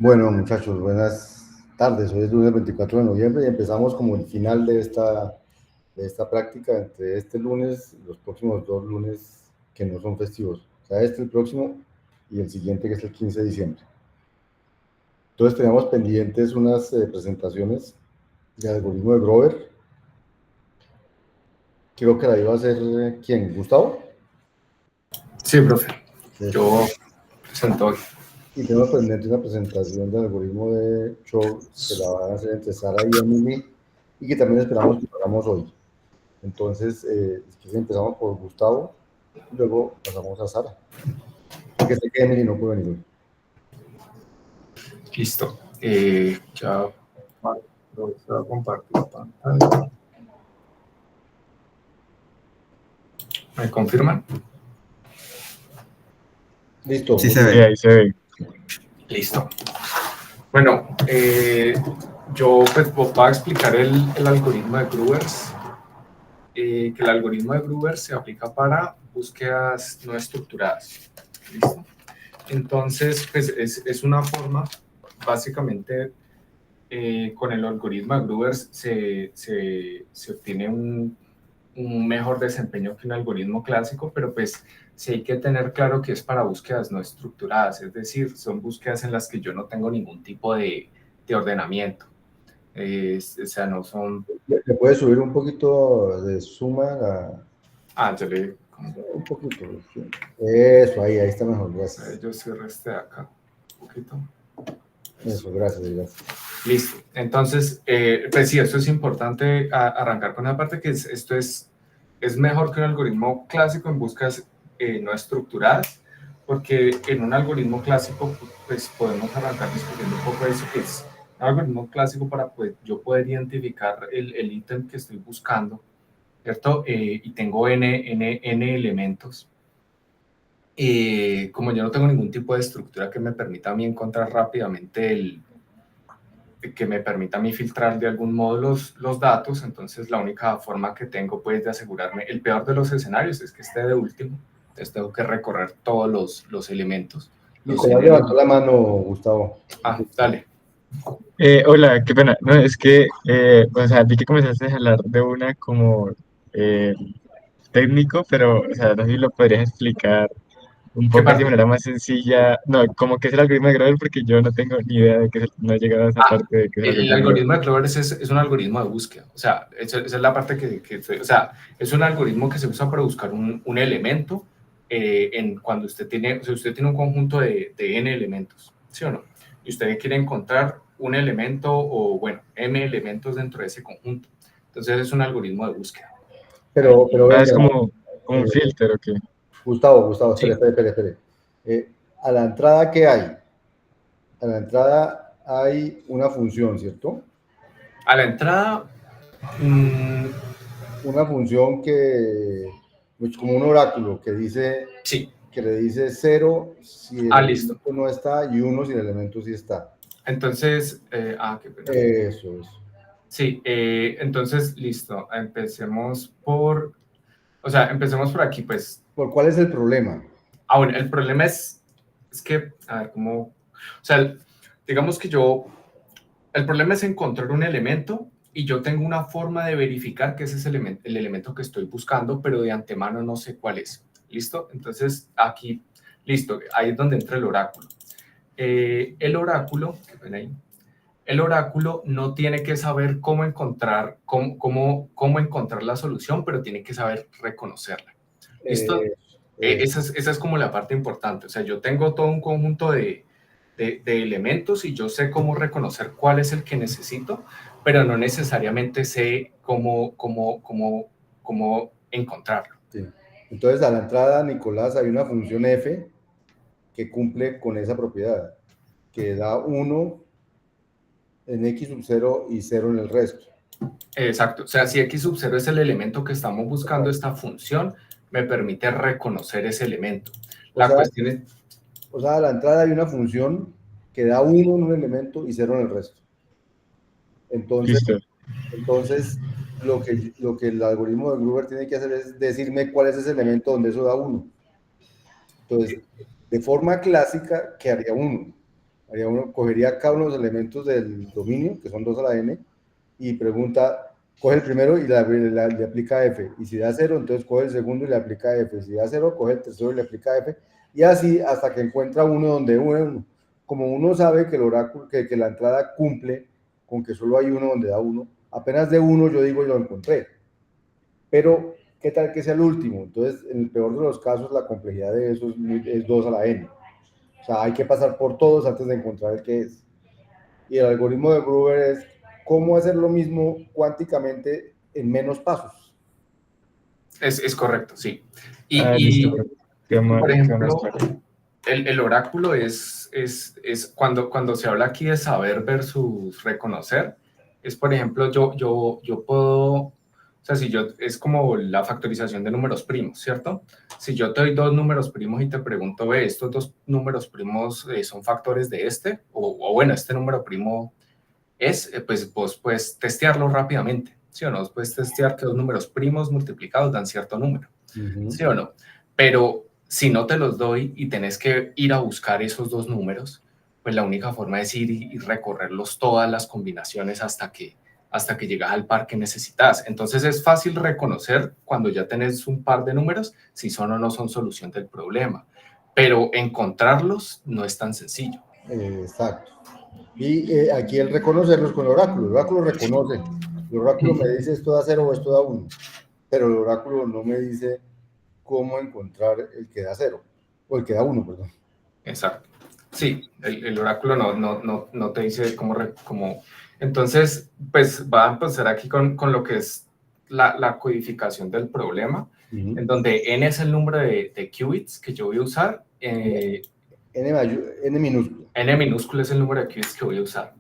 Bueno, muchachos, buenas tardes. Hoy es lunes 24 de noviembre y empezamos como el final de esta práctica entre este lunes y los próximos dos lunes que no son festivos. O sea, este el próximo y el siguiente que es el 15 de diciembre. Entonces tenemos pendientes unas presentaciones de algoritmo de Grover. Creo que la iba a hacer, ¿quién? ¿Gustavo? Sí, profe. Eso. Yo presento hoy. Y tenemos pendiente una presentación del algoritmo de Shor que la van a hacer entre Sara y Emily y que también esperamos que lo hagamos hoy. Entonces, si empezamos por Gustavo, luego pasamos a Sara, porque sé que Emily no puede venir hoy. Listo. Ya voy a compartir pantalla. ¿Me confirman? Listo. Sí se Sí, ve. ahí se ve. Listo. Bueno, yo pues voy a explicar el algoritmo de Grubers. Que el algoritmo de Grubers se aplica para búsquedas no estructuradas. ¿Listo? Entonces, pues es una forma, básicamente, con el algoritmo de Grubers se obtiene un mejor desempeño que un algoritmo clásico, pero pues sí hay que tener claro que es para búsquedas no estructuradas, es decir, son búsquedas en las que yo no tengo ningún tipo de ordenamiento. O sea, no son... ¿Le puede subir un poquito de suma? Yo le... Un poquito. Sí. Eso, ahí está mejor, gracias. Yo cierro este de acá un poquito. Eso, gracias. Listo. Entonces, pues sí, esto es importante arrancar con una parte que esto es mejor que un algoritmo clásico en búsquedas no estructuradas, porque en un algoritmo clásico pues podemos arrancar discutiendo un poco de eso, que es un algoritmo clásico para pues, yo poder identificar el ítem que estoy buscando, ¿cierto? Y tengo n elementos. Como yo no tengo ningún tipo de estructura que me permita a mí encontrar rápidamente que me permita a mí filtrar de algún modo los datos, entonces la única forma que tengo pues de asegurarme, el peor de los escenarios es que esté de último, entonces tengo que recorrer todos los elementos. Nicolás levantó la mano, Gustavo. Dale. Hola, qué pena. No, es que, o sea, vi que comenzaste a hablar de una como eh, técnico, pero, o sea, no sé si lo podrías explicar un ¿Qué poco así de parte? manera más sencilla. No, como que es el algoritmo de Grover, porque yo no tengo ni idea de que no he llegado a esa parte de que es el El algoritmo de Grover. algoritmo de Clover es un algoritmo de búsqueda, o sea, esa es la parte o sea, es un algoritmo que se usa para buscar un elemento cuando usted tiene, o sea, usted tiene un conjunto de n elementos, ¿sí o no? Y usted quiere encontrar un elemento o, bueno, m elementos dentro de ese conjunto. Entonces es un algoritmo de búsqueda. Pero Ah, es venga, como un filtro, ¿o qué? Gustavo, Sí. espere. A la entrada, ¿qué hay? A la entrada hay una función, ¿cierto? A la entrada, Una función que, pues, como un oráculo, que dice, sí. que le dice 0 si el Listo. elemento no está y 1 si el elemento sí está. Entonces, qué pena. Eso. Sí, entonces, listo. Empecemos por aquí, pues. ¿Por cuál es el problema? Bueno, el problema es que, a ver, ¿cómo? O sea, digamos que el problema es encontrar un elemento y yo tengo una forma de verificar que ese es el elemento que estoy buscando, pero de antemano no sé cuál es. ¿Listo? Entonces, aquí, listo, ahí es donde entra el oráculo. El oráculo, qué pena ahí. El oráculo no tiene que saber cómo encontrar la solución, pero tiene que saber reconocerla. ¿Listo? Esa es como la parte importante. O sea, yo tengo todo un conjunto de elementos y yo sé cómo reconocer cuál es el que necesito, pero no necesariamente sé cómo encontrarlo. Sí. Entonces, a la entrada, Nicolás, hay una función f que cumple con esa propiedad, que da 1 en x sub 0 y 0 en el resto. Exacto. O sea, si x sub 0 es el elemento que estamos buscando, esta función me permite reconocer ese elemento. La cuestión es... O sea, a la entrada hay una función que da 1 en un elemento y 0 en el resto. Entonces lo que el algoritmo de Gruber tiene que hacer es decirme cuál es ese elemento donde eso da 1. Entonces, de forma clásica, quedaría 1. haría uno, cogería cada uno de los elementos del dominio, que son 2 a la n, y pregunta, coge el primero y le aplica f, y si da 0, entonces coge el segundo y le aplica f, si da 0, coge el tercero y le aplica f, y así hasta que encuentra uno donde uno, como uno sabe que el oráculo, que la entrada cumple con que solo hay uno donde da 1, apenas de 1 yo digo lo encontré, pero ¿qué tal que sea el último? Entonces, en el peor de los casos, la complejidad de eso es 2 a la n. O sea, hay que pasar por todos antes de encontrar el que es. Y el algoritmo de Gruber es cómo hacer lo mismo cuánticamente en menos pasos. Es correcto, sí. Listo. Por ejemplo, el oráculo es cuando se habla aquí de saber versus reconocer, es por ejemplo, yo puedo, o sea, si yo, es como la factorización de números primos, ¿cierto? Si yo te doy dos números primos y te pregunto, ve, estos dos números primos son factores de este, o bueno, este número primo es, pues vos puedes testearlo rápidamente, ¿sí o no? Vos puedes testear que dos números primos multiplicados dan cierto número, ¿sí o no? Pero si no te los doy y tenés que ir a buscar esos dos números, pues la única forma es ir y recorrerlos todas las combinaciones hasta que llegas al par que necesitas. Entonces es fácil reconocer cuando ya tenés un par de números si son o no son solución del problema, pero encontrarlos no es tan sencillo. Exacto. Y aquí el reconocerlos con el oráculo reconoce, el oráculo me dice esto da 0 o esto da 1, pero el oráculo no me dice cómo encontrar el que da 0, o el que da 1, perdón. Exacto. Sí, el oráculo no te dice cómo. Entonces, pues va a empezar aquí con lo que es la codificación del problema, en donde n es el número de qubits que yo voy a usar. N minúsculo. N minúsculo es el número de qubits que voy a usar.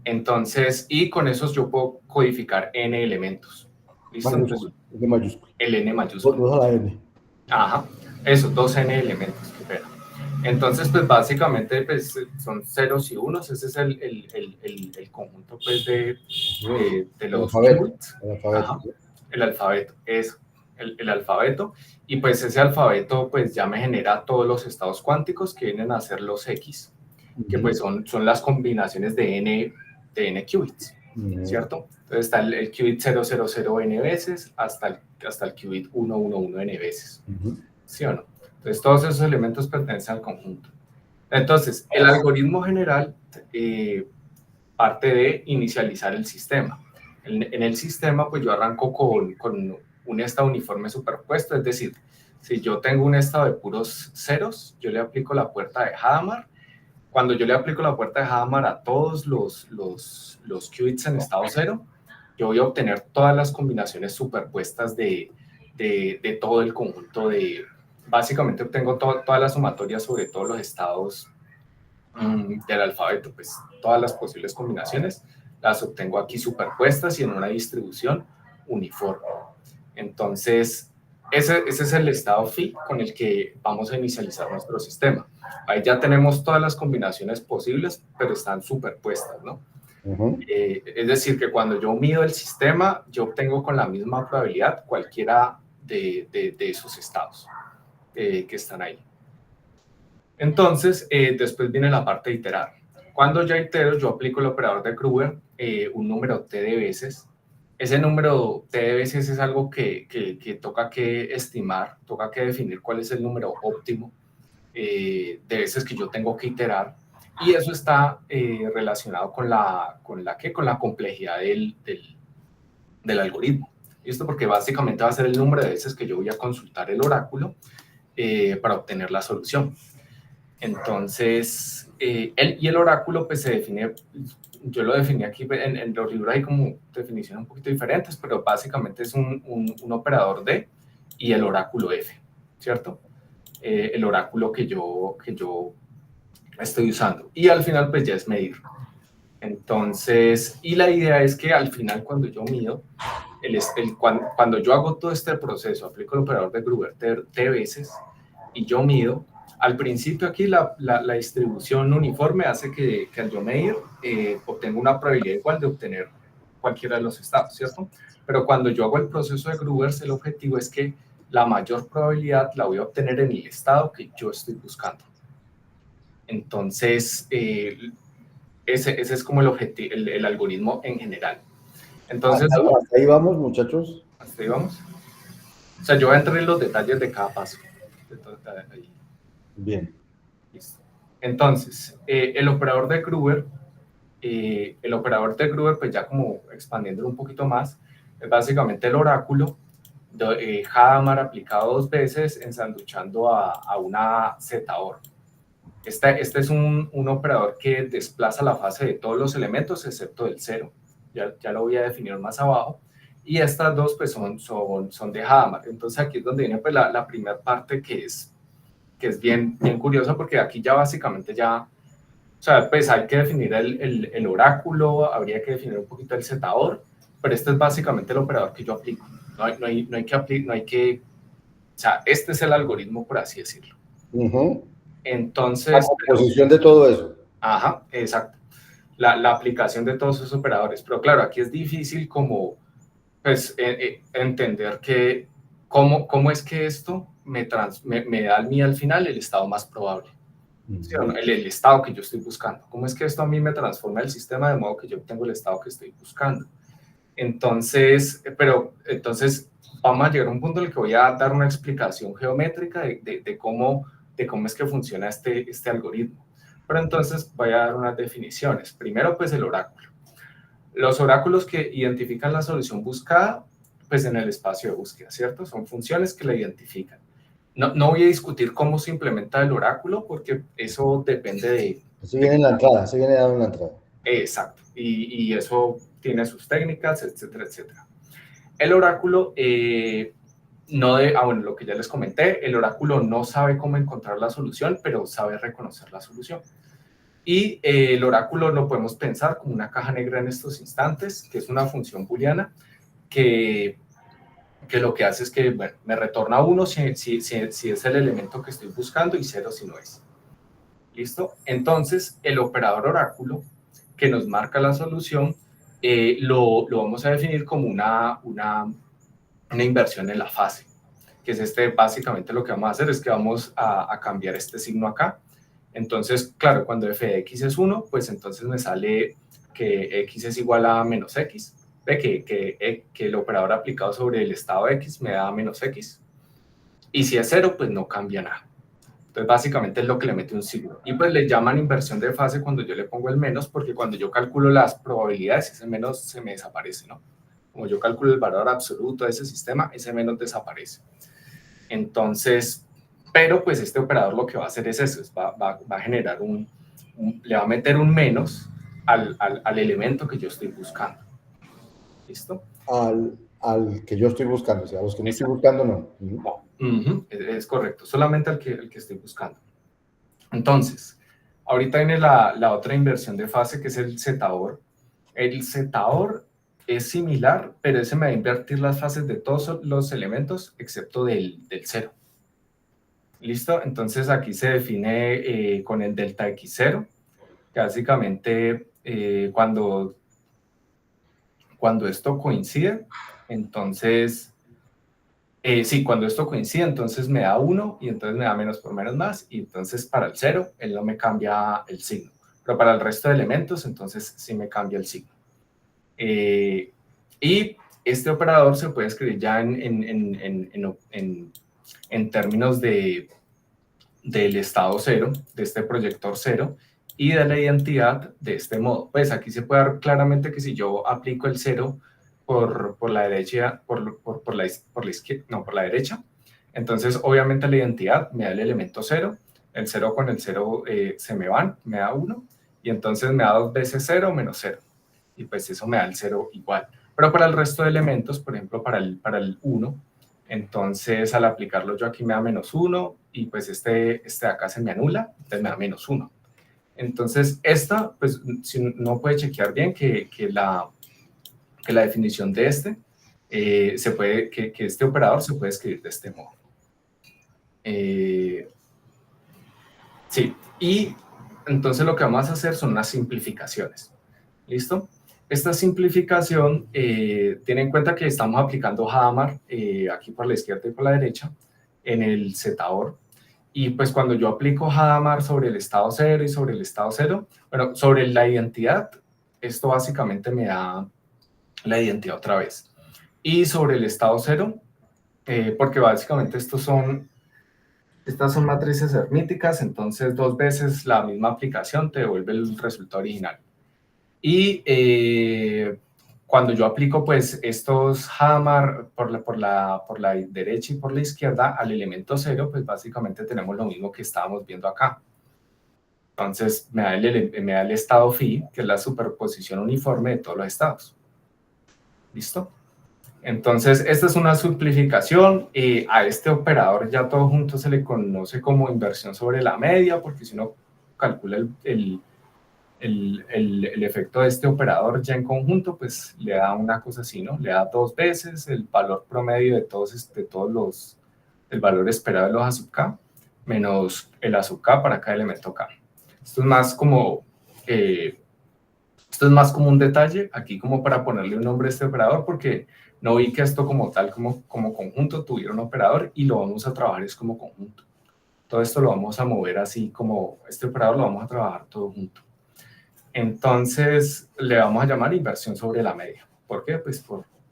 Entonces, y con esos yo puedo codificar n elementos. ¿Listo? Mayúsculo, N mayúsculo. El n mayúsculo. 2 a la n. Ajá, eso, 2n elementos. Entonces, pues básicamente pues, son ceros y unos, ese es el conjunto pues, de los qubits. El alfabeto, eso, el alfabeto, y pues ese alfabeto pues ya me genera todos los estados cuánticos que vienen a ser los X, que pues son las combinaciones de n qubits, ¿cierto? Entonces está el qubit 000 n veces hasta el qubit 111 n veces, ¿sí o no? Entonces, todos esos elementos pertenecen al conjunto. Entonces, el algoritmo general parte de inicializar el sistema. En el sistema, pues yo arranco con un estado uniforme superpuesto, es decir, si yo tengo un estado de puros ceros, yo le aplico la puerta de Hadamard. Cuando yo le aplico la puerta de Hadamard a todos los qubits en estado cero, yo voy a obtener todas las combinaciones superpuestas de todo el conjunto de... Básicamente obtengo todas las sumatorias sobre todos los estados del alfabeto, pues todas las posibles combinaciones las obtengo aquí superpuestas y en una distribución uniforme. Entonces, ese es el estado phi con el que vamos a inicializar nuestro sistema. Ahí ya tenemos todas las combinaciones posibles, pero están superpuestas, ¿no? Es decir, que cuando yo mido el sistema, yo obtengo con la misma probabilidad cualquiera de esos estados que están ahí. Entonces, después viene la parte de iterar. Cuando ya itero, yo aplico el operador de Gruber, un número t de veces. Ese número t de veces es algo que toca que estimar, toca que definir cuál es el número óptimo de veces que yo tengo que iterar. Y eso está relacionado con la complejidad del algoritmo. ¿Listo? Porque básicamente va a ser el número de veces que yo voy a consultar el oráculo para obtener la solución. Entonces, el oráculo pues se define, yo lo definí aquí, en los libros hay como definiciones un poquito diferentes, pero básicamente es un operador D y el oráculo F, ¿cierto? El oráculo que yo estoy usando. Y al final pues ya es medir. Entonces, y la idea es que al final cuando yo mido, cuando yo hago todo este proceso, aplico el operador de Gruber t veces y yo mido, al principio aquí la distribución uniforme hace que al yo medir obtenga una probabilidad igual de obtener cualquiera de los estados, ¿cierto? Pero cuando yo hago el proceso de Gruber, el objetivo es que la mayor probabilidad la voy a obtener en el estado que yo estoy buscando. Entonces, ese es como el objetivo, el algoritmo en general. Entonces, ¿Hasta ahí vamos, muchachos? hasta ahí vamos. O sea, yo voy a entrar en los detalles de cada paso. Ahí. Bien. Listo. Entonces, el operador de Gruber, pues ya como expandiéndolo un poquito más, es básicamente el oráculo de Hadamard aplicado 2 veces ensanduchando a una Z-OR. Este es un operador que desplaza la fase de todos los elementos excepto del 0. Ya lo voy a definir más abajo. Y estas dos pues son de Hadamard. Entonces aquí es donde viene pues la primera parte que es bien curiosa, porque aquí ya básicamente o sea, pues hay que definir el oráculo, habría que definir un poquito el Z-OR, pero este es básicamente el operador que yo aplico. No hay que, o sea, este es el algoritmo, por así decirlo. Entonces... La composición de todo eso. Ajá, exacto. La aplicación de todos esos operadores. Pero claro, aquí es difícil como, pues, entender que cómo es que esto me da a mí al final el estado más probable. ¿Sí? El estado que yo estoy buscando. ¿Cómo es que esto a mí me transforma el sistema de modo que yo obtengo el estado que estoy buscando? Entonces, entonces vamos a llegar a un punto en el que voy a dar una explicación geométrica de cómo es que funciona este algoritmo. Pero entonces voy a dar unas definiciones. Primero, pues el oráculo. Los oráculos que identifican la solución buscada, pues en el espacio de búsqueda, ¿cierto? Son funciones que la identifican. No voy a discutir cómo se implementa el oráculo, porque eso depende de... Se viene en la entrada, se viene dando en la entrada. Exacto. Y eso tiene sus técnicas, etcétera, etcétera. El oráculo, bueno, lo que ya les comenté, el oráculo no sabe cómo encontrar la solución, pero sabe reconocer la solución. Y el oráculo lo podemos pensar como una caja negra en estos instantes, que es una función booleana que lo que hace es que, bueno, me retorna 1 si es el elemento que estoy buscando y 0 si no es. ¿Listo? Entonces, el operador oráculo que nos marca la solución lo vamos a definir como una inversión en la fase, que es básicamente lo que vamos a hacer es que vamos a cambiar este signo acá. Entonces, claro, cuando f de x es 1, pues entonces me sale que x es igual a menos x, que el operador aplicado sobre el estado de x me da menos x, y si es 0, pues no cambia nada. Entonces, básicamente es lo que le mete un signo. Y pues le llaman inversión de fase cuando yo le pongo el menos, porque cuando yo calculo las probabilidades, ese menos se me desaparece, ¿no? Como yo calculo el valor absoluto de ese sistema, ese menos desaparece. Entonces, pero pues este operador lo que va a hacer es eso, va a generar le va a meter un menos al elemento que yo estoy buscando. ¿Listo? Al que yo estoy buscando, o sea, a los que no estoy buscando, no. Es correcto, solamente al que estoy buscando. Entonces, ahorita viene la otra inversión de fase, que es el Z-OR. El Z-OR es similar, pero ese me va a invertir las fases de todos los elementos excepto del 0. ¿Listo? Entonces aquí se define con el delta x0, que básicamente cuando esto coincide, entonces... sí, cuando esto coincide, entonces me da 1 y entonces me da menos por menos más, y entonces para el 0 él no me cambia el signo, pero para el resto de elementos entonces sí me cambia el signo. Y este operador se puede escribir ya en términos del estado 0, de este proyector 0, y de la identidad de este modo. Pues aquí se puede ver claramente que si yo aplico el 0 por la derecha, por la izquierda, no, por la derecha, entonces obviamente la identidad me da el elemento 0, el 0 con el 0 se me van, me da 1, y entonces me da 2 veces 0 menos 0, y pues eso me da el 0 igual. Pero para el resto de elementos, por ejemplo para el 1, entonces al aplicarlo yo aquí me da menos 1, y pues este de acá se me anula, entonces me da menos 1. Entonces esta, pues si no puede chequear bien que la definición de que este operador se puede escribir de este modo. Sí, y entonces lo que vamos a hacer son unas simplificaciones. ¿Listo? Esta simplificación tiene en cuenta que estamos aplicando Hadamard aquí por la izquierda y por la derecha en el Z-OR, Y pues cuando yo aplico Hadamard sobre el estado 0 y sobre el estado 0, bueno, sobre la identidad, esto básicamente me da la identidad otra vez. Y sobre el estado 0, porque básicamente estas son matrices hermíticas, entonces 2 veces la misma aplicación te devuelve el resultado original. Y cuando yo aplico pues estos Hadamard por la derecha y por la izquierda al elemento 0, pues básicamente tenemos lo mismo que estábamos viendo acá. Entonces me da el estado phi, que es la superposición uniforme de todos los estados. ¿Listo? Entonces, esta es una simplificación. A este operador ya todo junto se le conoce como inversión sobre la media, porque si uno calcula el efecto de este operador ya en conjunto, pues le da una cosa así, ¿no? Le da 2 veces el valor promedio de todos el valor esperado de los A sub k, menos el A sub k para cada elemento k. Esto es más como un detalle aquí como para ponerle un nombre a este operador, porque no vi que esto como tal, como conjunto tuviera un operador, y lo vamos a trabajar es como conjunto. Todo esto lo vamos a mover así como este operador lo vamos a trabajar todo junto. Entonces le vamos a llamar inversión sobre la media. ¿Por qué? Pues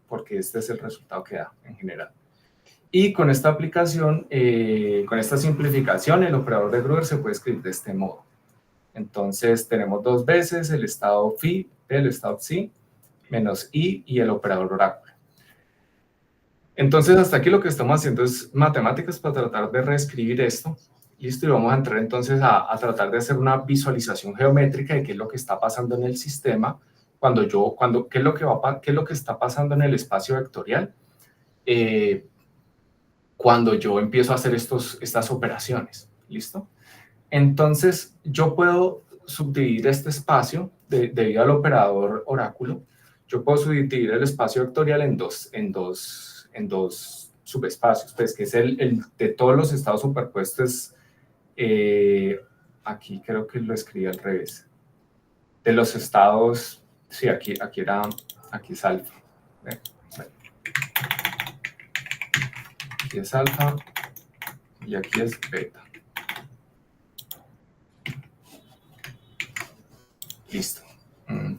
porque este es el resultado que da en general. Y con esta aplicación, con esta simplificación, el operador de Gruber se puede escribir de este modo. Entonces tenemos 2 veces el estado phi del estado psi menos i y el operador oráculo. Entonces hasta aquí lo que estamos haciendo es matemáticas para tratar de reescribir esto. Listo, y vamos a entrar entonces a tratar de hacer una visualización geométrica de qué es lo que está pasando en el sistema qué es lo que está pasando en el espacio vectorial cuando yo empiezo a hacer estas operaciones. ¿Listo? Entonces, yo puedo subdividir este espacio debido al operador oráculo. Yo puedo subdividir el espacio vectorial en dos subespacios, pues que es el de todos los estados superpuestos. Aquí creo que lo escribí al revés. De los estados, sí, aquí es alfa. Aquí es alfa y aquí es beta. Listo.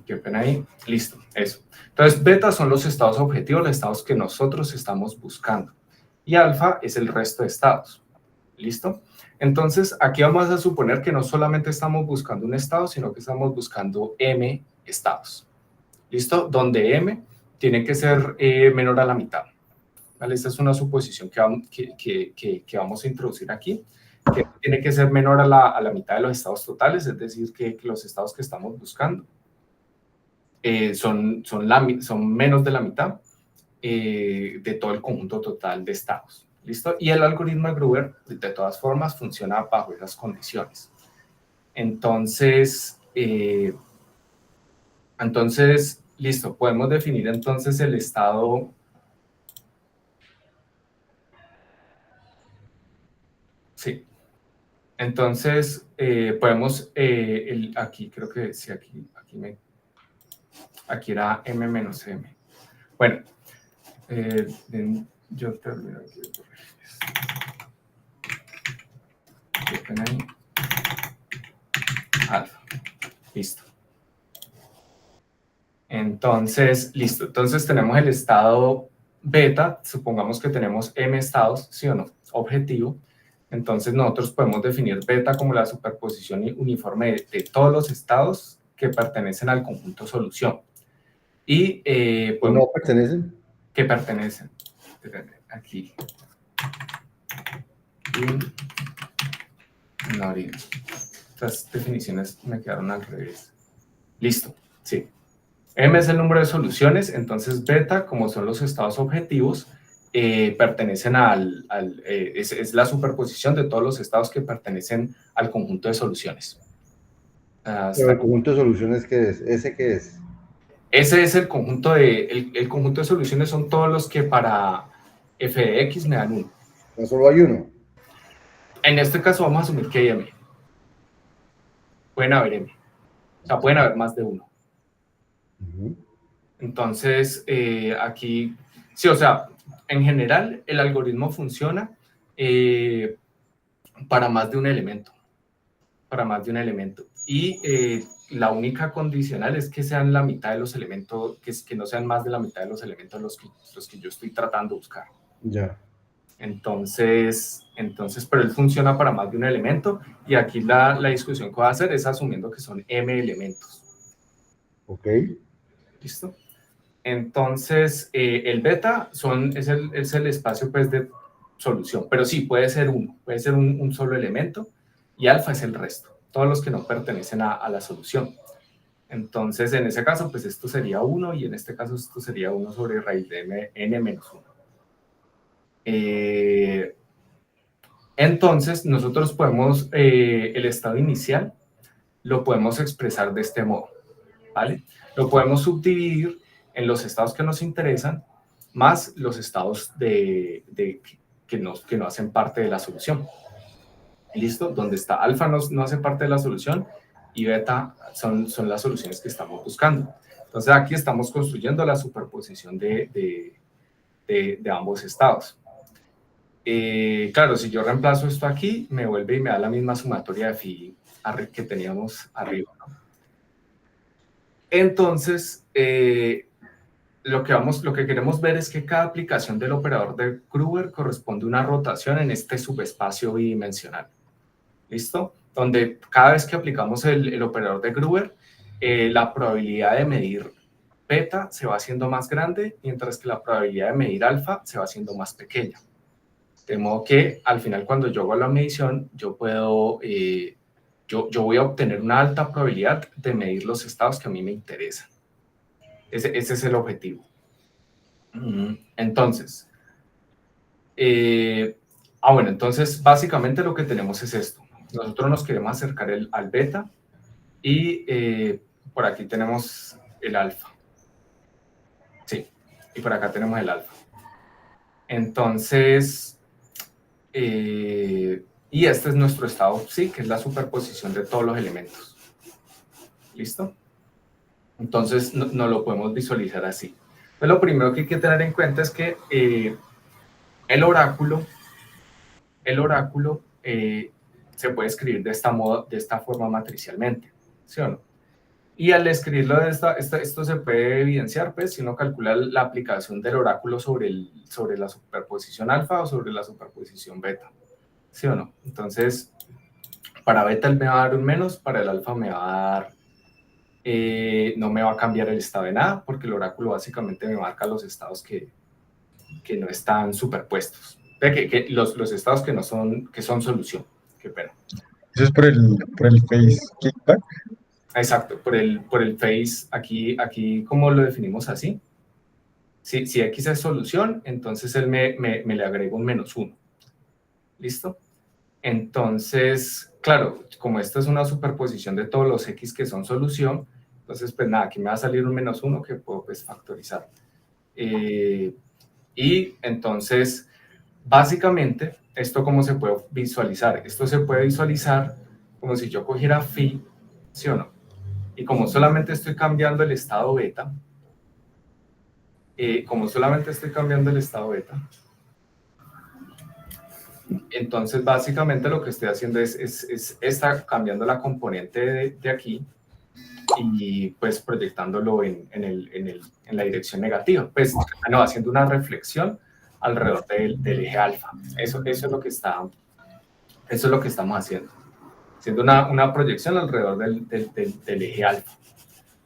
Qué pena ahí. Listo, eso. Entonces, beta son los estados objetivos, los estados que nosotros estamos buscando. Y alfa es el resto de estados. ¿Listo? Entonces, aquí vamos a suponer que no solamente estamos buscando un estado, sino que estamos buscando m estados. ¿Listo? Donde m tiene que ser menor a la mitad. ¿Vale? Esta es una suposición que vamos a introducir aquí, que tiene que ser menor a la mitad de los estados totales, es decir, que los estados que estamos buscando son menos de la mitad de todo el conjunto total de estados. ¿Listo? Y el algoritmo de Gruber, de todas formas, funciona bajo esas condiciones. Entonces, listo, podemos definir entonces el estado. Sí. Entonces, podemos, aquí creo que sí, aquí era m menos m. Bueno, yo termino aquí de corregir esto. Ahí. Alfa. Listo. Entonces, listo. Entonces tenemos el estado beta. Supongamos que tenemos m estados, ¿sí o no? Objetivo. Entonces nosotros podemos definir beta como la superposición uniforme de todos los estados que pertenecen al conjunto solución. Y ¿no pertenecen? Que pertenecen. Aquí. No, estas definiciones me quedaron al revés. Listo, sí. M es el número de soluciones, entonces beta, como son los estados objetivos, pertenecen es la superposición de todos los estados que pertenecen al conjunto de soluciones. Pero el conjunto de soluciones, ¿qué es? ¿Ese qué es? Ese es el conjunto el conjunto de soluciones, son todos los que para f de x me dan 1. No solo hay uno. En este caso vamos a asumir que hay m. Pueden haber m. O sea, pueden haber más de uno. Entonces, aquí, sí, o sea, en general el algoritmo funciona para más de un elemento. Y la única condicional es que sean la mitad de los elementos, que no sean más de la mitad de los elementos los que yo estoy tratando de buscar. Ya. Entonces, pero él funciona para más de un elemento, y aquí la discusión que voy a hacer es asumiendo que son m elementos. Ok. ¿Listo? Entonces, el beta es el espacio pues, de solución, pero sí, puede ser un solo elemento, y alfa es el resto, todos los que no pertenecen a la solución. Entonces, en ese caso, pues esto sería 1, y en este caso esto sería 1 sobre raíz de n menos 1. Entonces, nosotros podemos, el estado inicial, lo podemos expresar de este modo, ¿vale? Lo podemos subdividir en los estados que nos interesan, más los estados que no hacen parte de la solución. ¿Listo? Donde está alfa no hace parte de la solución, y beta son las soluciones que estamos buscando. Entonces, aquí estamos construyendo la superposición de ambos estados. Claro, si yo reemplazo esto aquí, me vuelve y me da la misma sumatoria de phi que teníamos arriba, ¿no? Entonces, lo que queremos ver es que cada aplicación del operador de Gruber corresponde a una rotación en este subespacio bidimensional. ¿Listo? Donde cada vez que aplicamos el operador de Gruber, la probabilidad de medir beta se va haciendo más grande, mientras que la probabilidad de medir alfa se va haciendo más pequeña. De modo que al final, cuando yo hago la medición, yo puedo, yo voy a obtener una alta probabilidad de medir los estados que a mí me interesan. Ese es el objetivo. Entonces, bueno, entonces básicamente lo que tenemos es esto. Nosotros nos queremos acercar al beta, y por aquí tenemos el alfa. Sí, y por acá tenemos el alfa. Entonces, y este es nuestro estado psi, que es la superposición de todos los elementos. ¿Listo? Entonces, no lo podemos visualizar así. Pues lo primero que hay que tener en cuenta es que el oráculo se puede escribir de esta forma matricialmente, ¿sí o no? Y al escribirlo esto se puede evidenciar, pues, si uno calcula la aplicación del oráculo sobre la superposición alfa o sobre la superposición beta, ¿sí o no? Entonces, para beta él me va a dar un menos, para el alfa me va a dar, no me va a cambiar el estado de nada, porque el oráculo básicamente me marca los estados que no están superpuestos, los estados que son solución. Qué pena. Eso es por el phase kickback. Exacto, por el phase, aquí ¿cómo lo definimos así? Si X es solución, entonces él me le agrega un menos 1. ¿Listo? Entonces, claro, como esta es una superposición de todos los X que son solución, entonces pues nada, aquí me va a salir un menos 1 que puedo pues factorizar. Y entonces, básicamente, ¿esto cómo se puede visualizar? Esto se puede visualizar como si yo cogiera phi, ¿sí o no? Y como solamente estoy cambiando el estado beta, entonces básicamente lo que estoy haciendo es cambiando la componente de aquí, y pues proyectándolo en la dirección negativa, pues no, haciendo una reflexión alrededor del eje alfa. Eso es lo que estamos haciendo una proyección alrededor del eje alfa,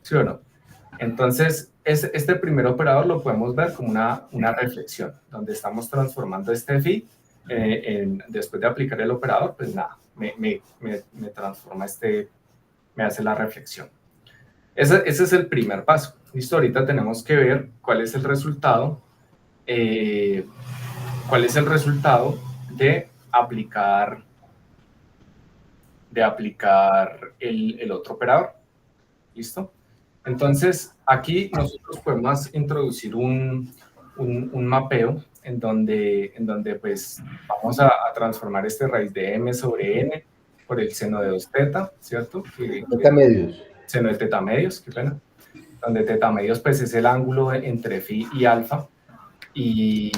¿sí o no? Entonces, este primer operador lo podemos ver como una reflexión, donde estamos transformando este phi, después de aplicar el operador, pues nada, me transforma me hace la reflexión. Ese es el primer paso. Listo, ahorita tenemos que ver cuál es el resultado, de aplicar el otro operador. ¿Listo? Entonces, aquí nosotros podemos introducir un mapeo en donde pues vamos a transformar este raíz de m sobre n por el seno de 2 teta, ¿cierto? Teta medios. Seno de teta medios, qué pena. Donde teta medios pues es el ángulo entre phi y alfa, y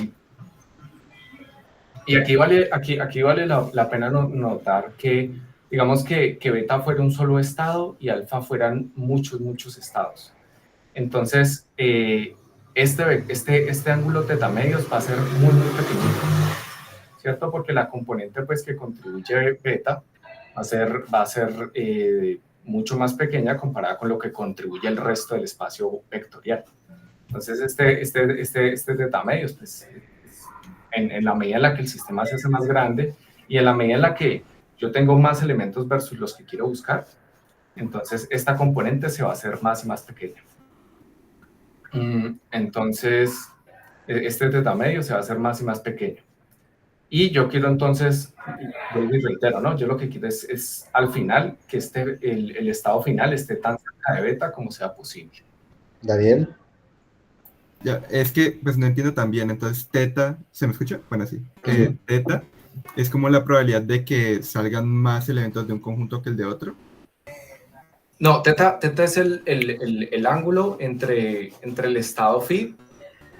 Y aquí vale la pena notar que, digamos que beta fuera un solo estado y alfa fueran muchos estados. Entonces, este ángulo teta medios va a ser muy pequeñito, ¿cierto? Porque la componente pues, que contribuye beta va a ser mucho más pequeña comparada con lo que contribuye el resto del espacio vectorial. Entonces, este teta medios, pues, en la medida en la que el sistema se hace más grande y en la medida en la que yo tengo más elementos versus los que quiero buscar, entonces esta componente se va a hacer más y más pequeña. Entonces, este teta medio se va a hacer más y más pequeño. Y yo quiero entonces, vuelvo y reitero, ¿no? Yo lo que quiero es al final que el estado final esté tan cerca de beta como sea posible. Daniel. Ya, es que pues no entiendo tan bien, entonces teta, ¿se me escucha? Bueno, sí. Teta es como la probabilidad de que salgan más elementos de un conjunto que el de otro. No, teta es el ángulo entre el estado phi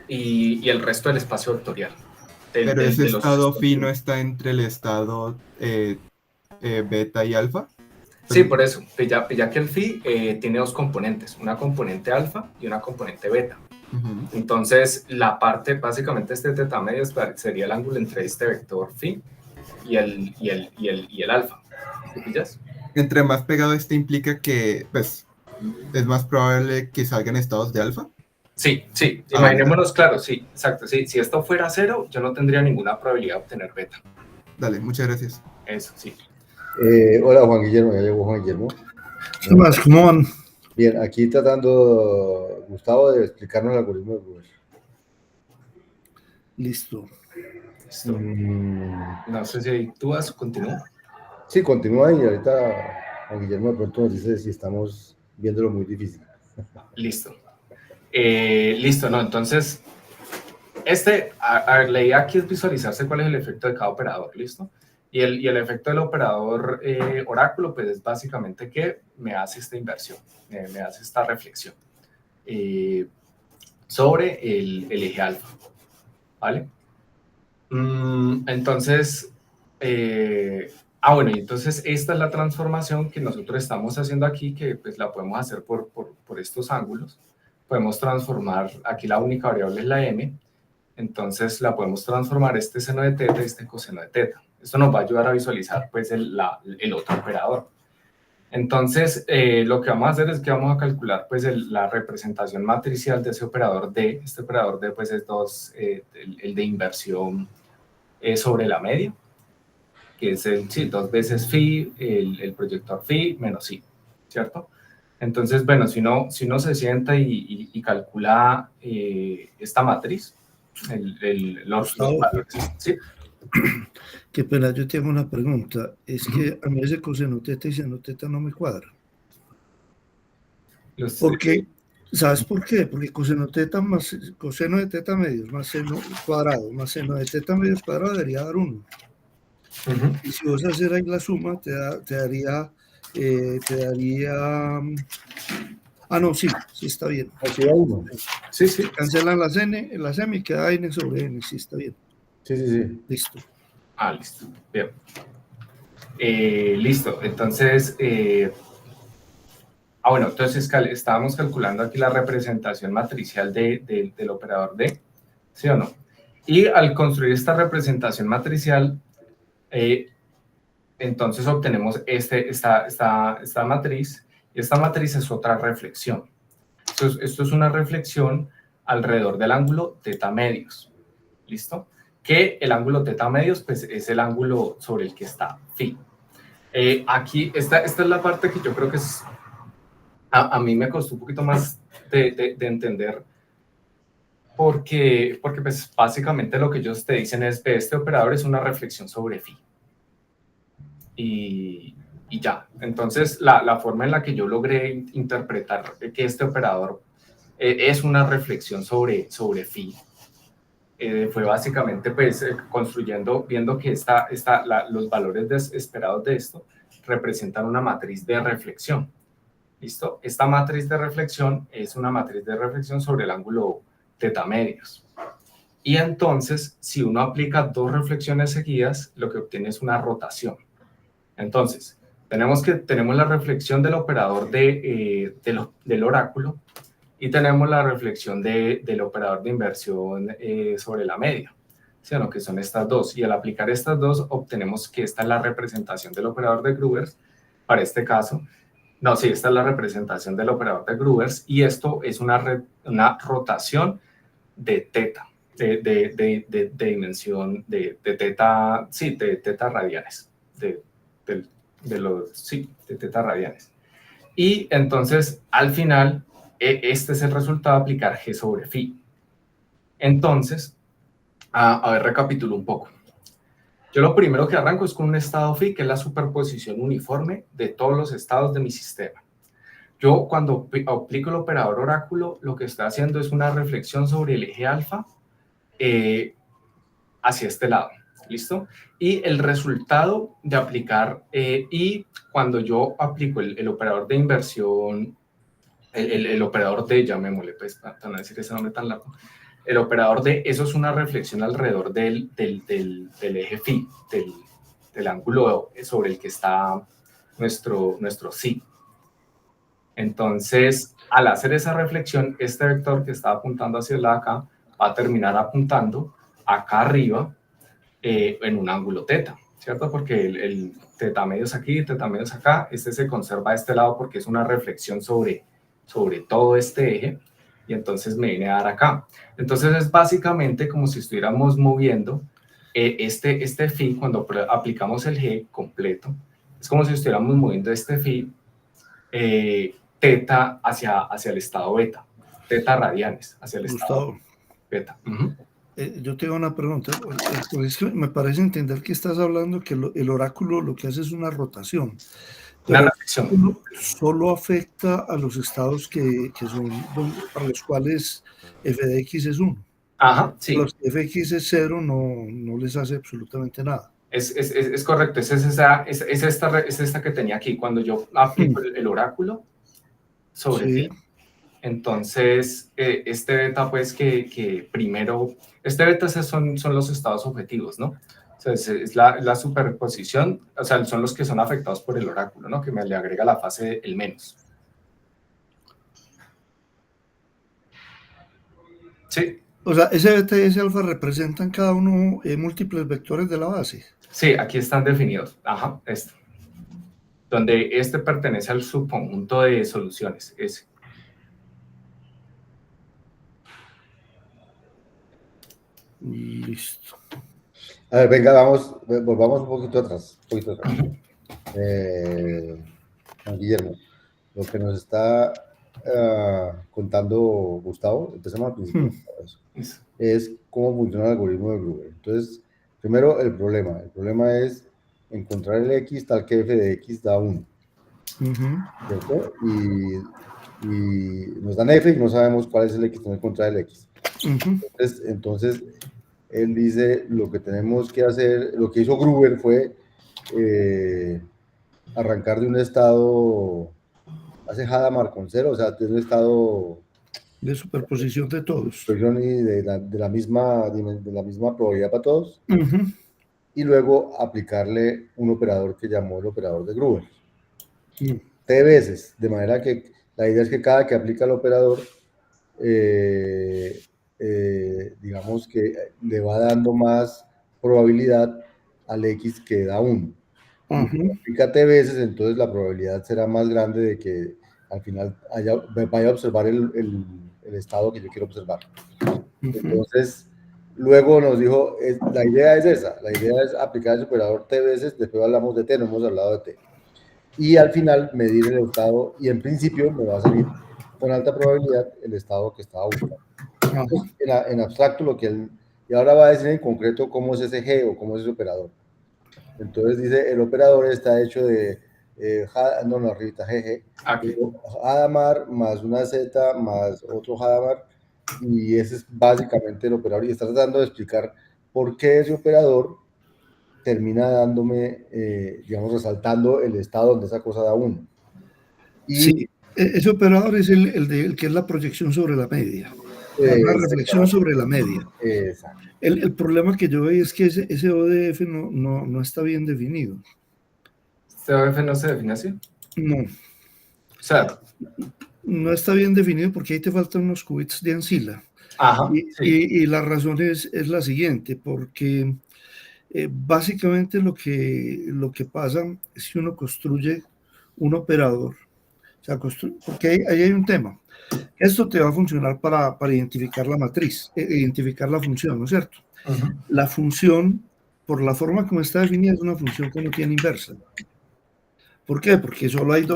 y el resto del espacio vectorial. Pero ese estado phi no está entre el estado beta y alfa. Sí, por eso. Ya que el phi tiene dos componentes, una componente alfa y una componente beta. Entonces, la parte, básicamente, este teta medio sería el ángulo entre este vector phi y el alfa. ¿Sí pillas? Entre más pegado implica que pues, es más probable que salgan estados de alfa. Sí, imaginémonos, claro, sí, exacto. Sí. Si esto fuera 0, yo no tendría ninguna probabilidad de obtener beta. Dale, muchas gracias. Eso, sí. Hola, Juan Guillermo, ya llegó Juan Guillermo. ¿Qué más? ¿Cómo van? Bien, aquí tratando, Gustavo, de explicarnos el algoritmo de Gruber. Listo. No sé si tú vas o continúa. Sí, continúa y ahorita Juan Guillermo de pronto nos dice si estamos viéndolo muy difícil. Listo. Listo, ¿no? Entonces, la idea aquí es visualizarse cuál es el efecto de cada operador, ¿listo? Y el efecto del operador oráculo, pues es básicamente que me hace esta inversión, me hace esta reflexión sobre el eje alfa, ¿vale? Entonces, bueno, y entonces esta es la transformación que nosotros estamos haciendo aquí, que pues la podemos hacer por estos ángulos. Podemos transformar, aquí la única variable es la m, entonces la podemos transformar este seno de teta y este coseno de teta. Esto nos va a ayudar a visualizar pues el otro operador. Entonces, lo que vamos a hacer es que vamos a calcular pues la representación matricial de ese operador D. Este operador D pues es el de inversión sobre la media, que es dos veces phi, el proyector phi menos phi, ¿cierto? Entonces, bueno, si uno se sienta y calcula esta matriz, los valores, ¿sí? Qué pena, yo tengo una pregunta. Es que a mí ese coseno teta y seno teta no me cuadra. Porque, ¿sabes por qué? Porque coseno de teta medios más seno cuadrado más seno de teta medios cuadrado debería dar 1. Y si vos haces ahí la suma, te daría... no, sí está bien. Aquí hay uno. Sí. Cancelan las m y queda n sobre n, sí está bien. Sí. Listo. Listo. Bien. Listo. Entonces, bueno, entonces estábamos calculando aquí la representación matricial del operador D, ¿sí o no? Y al construir esta representación matricial, entonces obtenemos esta matriz, y esta matriz es otra reflexión. Esto es una reflexión alrededor del ángulo teta medios, ¿listo? Que el ángulo teta medios pues, es el ángulo sobre el que está phi. Aquí, esta es la parte que yo creo que a mí me costó un poquito más de entender, porque pues, básicamente lo que ellos te dicen es que este operador es una reflexión sobre phi. Y ya. Entonces, la forma en la que yo logré interpretar que este operador es una reflexión sobre phi, fue básicamente pues viendo que los valores esperados de esto representan una matriz de reflexión. ¿Listo? Esta matriz de reflexión es una matriz de reflexión sobre el ángulo teta medios. Y entonces, si uno aplica dos reflexiones seguidas, lo que obtiene es una rotación. Entonces, tenemos la reflexión del operador del oráculo y tenemos la reflexión del operador de inversión sobre la media, ¿sí? ¿No? Que son estas dos. Y al aplicar estas dos, obtenemos que esta es la representación del operador de Grubers, para este caso. No, sí, esta es la representación del operador de Grubers, y esto es una rotación de teta, de dimensión, de teta, sí, de teta radianes, de teta radianes. Y entonces, al final, este es el resultado de aplicar G sobre phi. Entonces, a ver, recapitulo un poco. Yo lo primero que arranco es con un estado phi, que es la superposición uniforme de todos los estados de mi sistema. Yo, cuando aplico el operador oráculo, lo que estoy haciendo es una reflexión sobre el eje alfa hacia este lado. ¿Listo? Y el resultado de aplicar, y cuando yo aplico el operador de inversión, el operador de, llamémosle, pues, para no decir ese nombre tan largo, el operador de, eso es una reflexión alrededor del eje phi, del ángulo sobre el que está nuestro psi. Entonces, al hacer esa reflexión, este vector que está apuntando hacia el lado acá va a terminar apuntando acá arriba en un ángulo teta, ¿cierto? Porque el teta medio es aquí, teta medio es acá, este se conserva a este lado porque es una reflexión sobre todo este eje, y entonces me viene a dar acá. Entonces es básicamente como si estuviéramos moviendo este phi, cuando aplicamos el G completo, es como si estuviéramos moviendo este phi teta hacia el estado beta, teta radianes hacia el estado beta. Yo tengo una pregunta, pues me parece entender que estás hablando que el oráculo lo que hace es una rotación. Una reflexión. Solo afecta a los estados que son para los cuales f de x es 1. Ajá, sí. Los fx es 0 no les hace absolutamente nada. Es correcto, es esta que tenía aquí, cuando yo aplico el oráculo sobre sí. Entonces, este beta, pues, que primero, este beta son los estados objetivos, ¿no? O sea, es la superposición, o sea, son los que son afectados por el oráculo, ¿no? Que me le agrega la fase el menos. Sí. O sea, ese beta y ese alfa representan cada uno múltiples vectores de la base. Sí, aquí están definidos. Ajá, esto. Donde este pertenece al subconjunto de soluciones, ese. Listo. A ver, venga, volvamos un poquito atrás. Guillermo, lo que nos está contando Gustavo, empezamos al principio, es cómo funciona el algoritmo de Gruber. Entonces, primero el problema es encontrar el x tal que f de x da 1, ¿cierto? Y nos dan f y no sabemos cuál es el x, tenemos que encontrar el x. Entonces, él dice, lo que tenemos que hacer, lo que hizo Gruber fue arrancar de un estado, hace Hadamard con 0, o sea, de un estado de superposición de todos. Y de la misma probabilidad para todos. Y luego aplicarle un operador que llamó el operador de Gruber. T veces, de manera que la idea es que cada que aplica el operador, digamos que le va dando más probabilidad al X que da 1. Si aplica T veces, entonces la probabilidad será más grande de que al final vaya a observar el estado que yo quiero observar. Entonces, luego nos dijo, la idea es esa, la idea es aplicar el operador T veces, después hablamos de T, no hemos hablado de T. Y al final medir el estado, y en principio me va a salir con alta probabilidad el estado que estaba buscando. Entonces, en abstracto, lo que él, y ahora va a decir en concreto cómo es ese G o cómo es ese operador. Entonces dice, el operador está hecho de, arribita, GG, Hadamard más una Z más otro Hadamard, y ese es básicamente el operador, y está tratando de explicar por qué ese operador termina dándome, digamos, resaltando el estado donde esa cosa da 1. Y sí, ese operador es el que es la proyección sobre la media. una reflexión sobre la media. Exacto. El problema que yo veo es que ese ODF no está bien definido. ¿Este ODF no se define así? No. O sea, no está bien definido porque ahí te faltan unos qubits de ancila. ajá, Y la razón es la siguiente, porque básicamente lo que pasa es que uno construye un operador, o sea, porque ahí hay un tema. Esto te va a funcionar para identificar la matriz, identificar la función, ¿no es cierto? uh-huh. La función, por la forma como está definida, es una función que no tiene inversa. ¿Por qué? Porque solo hay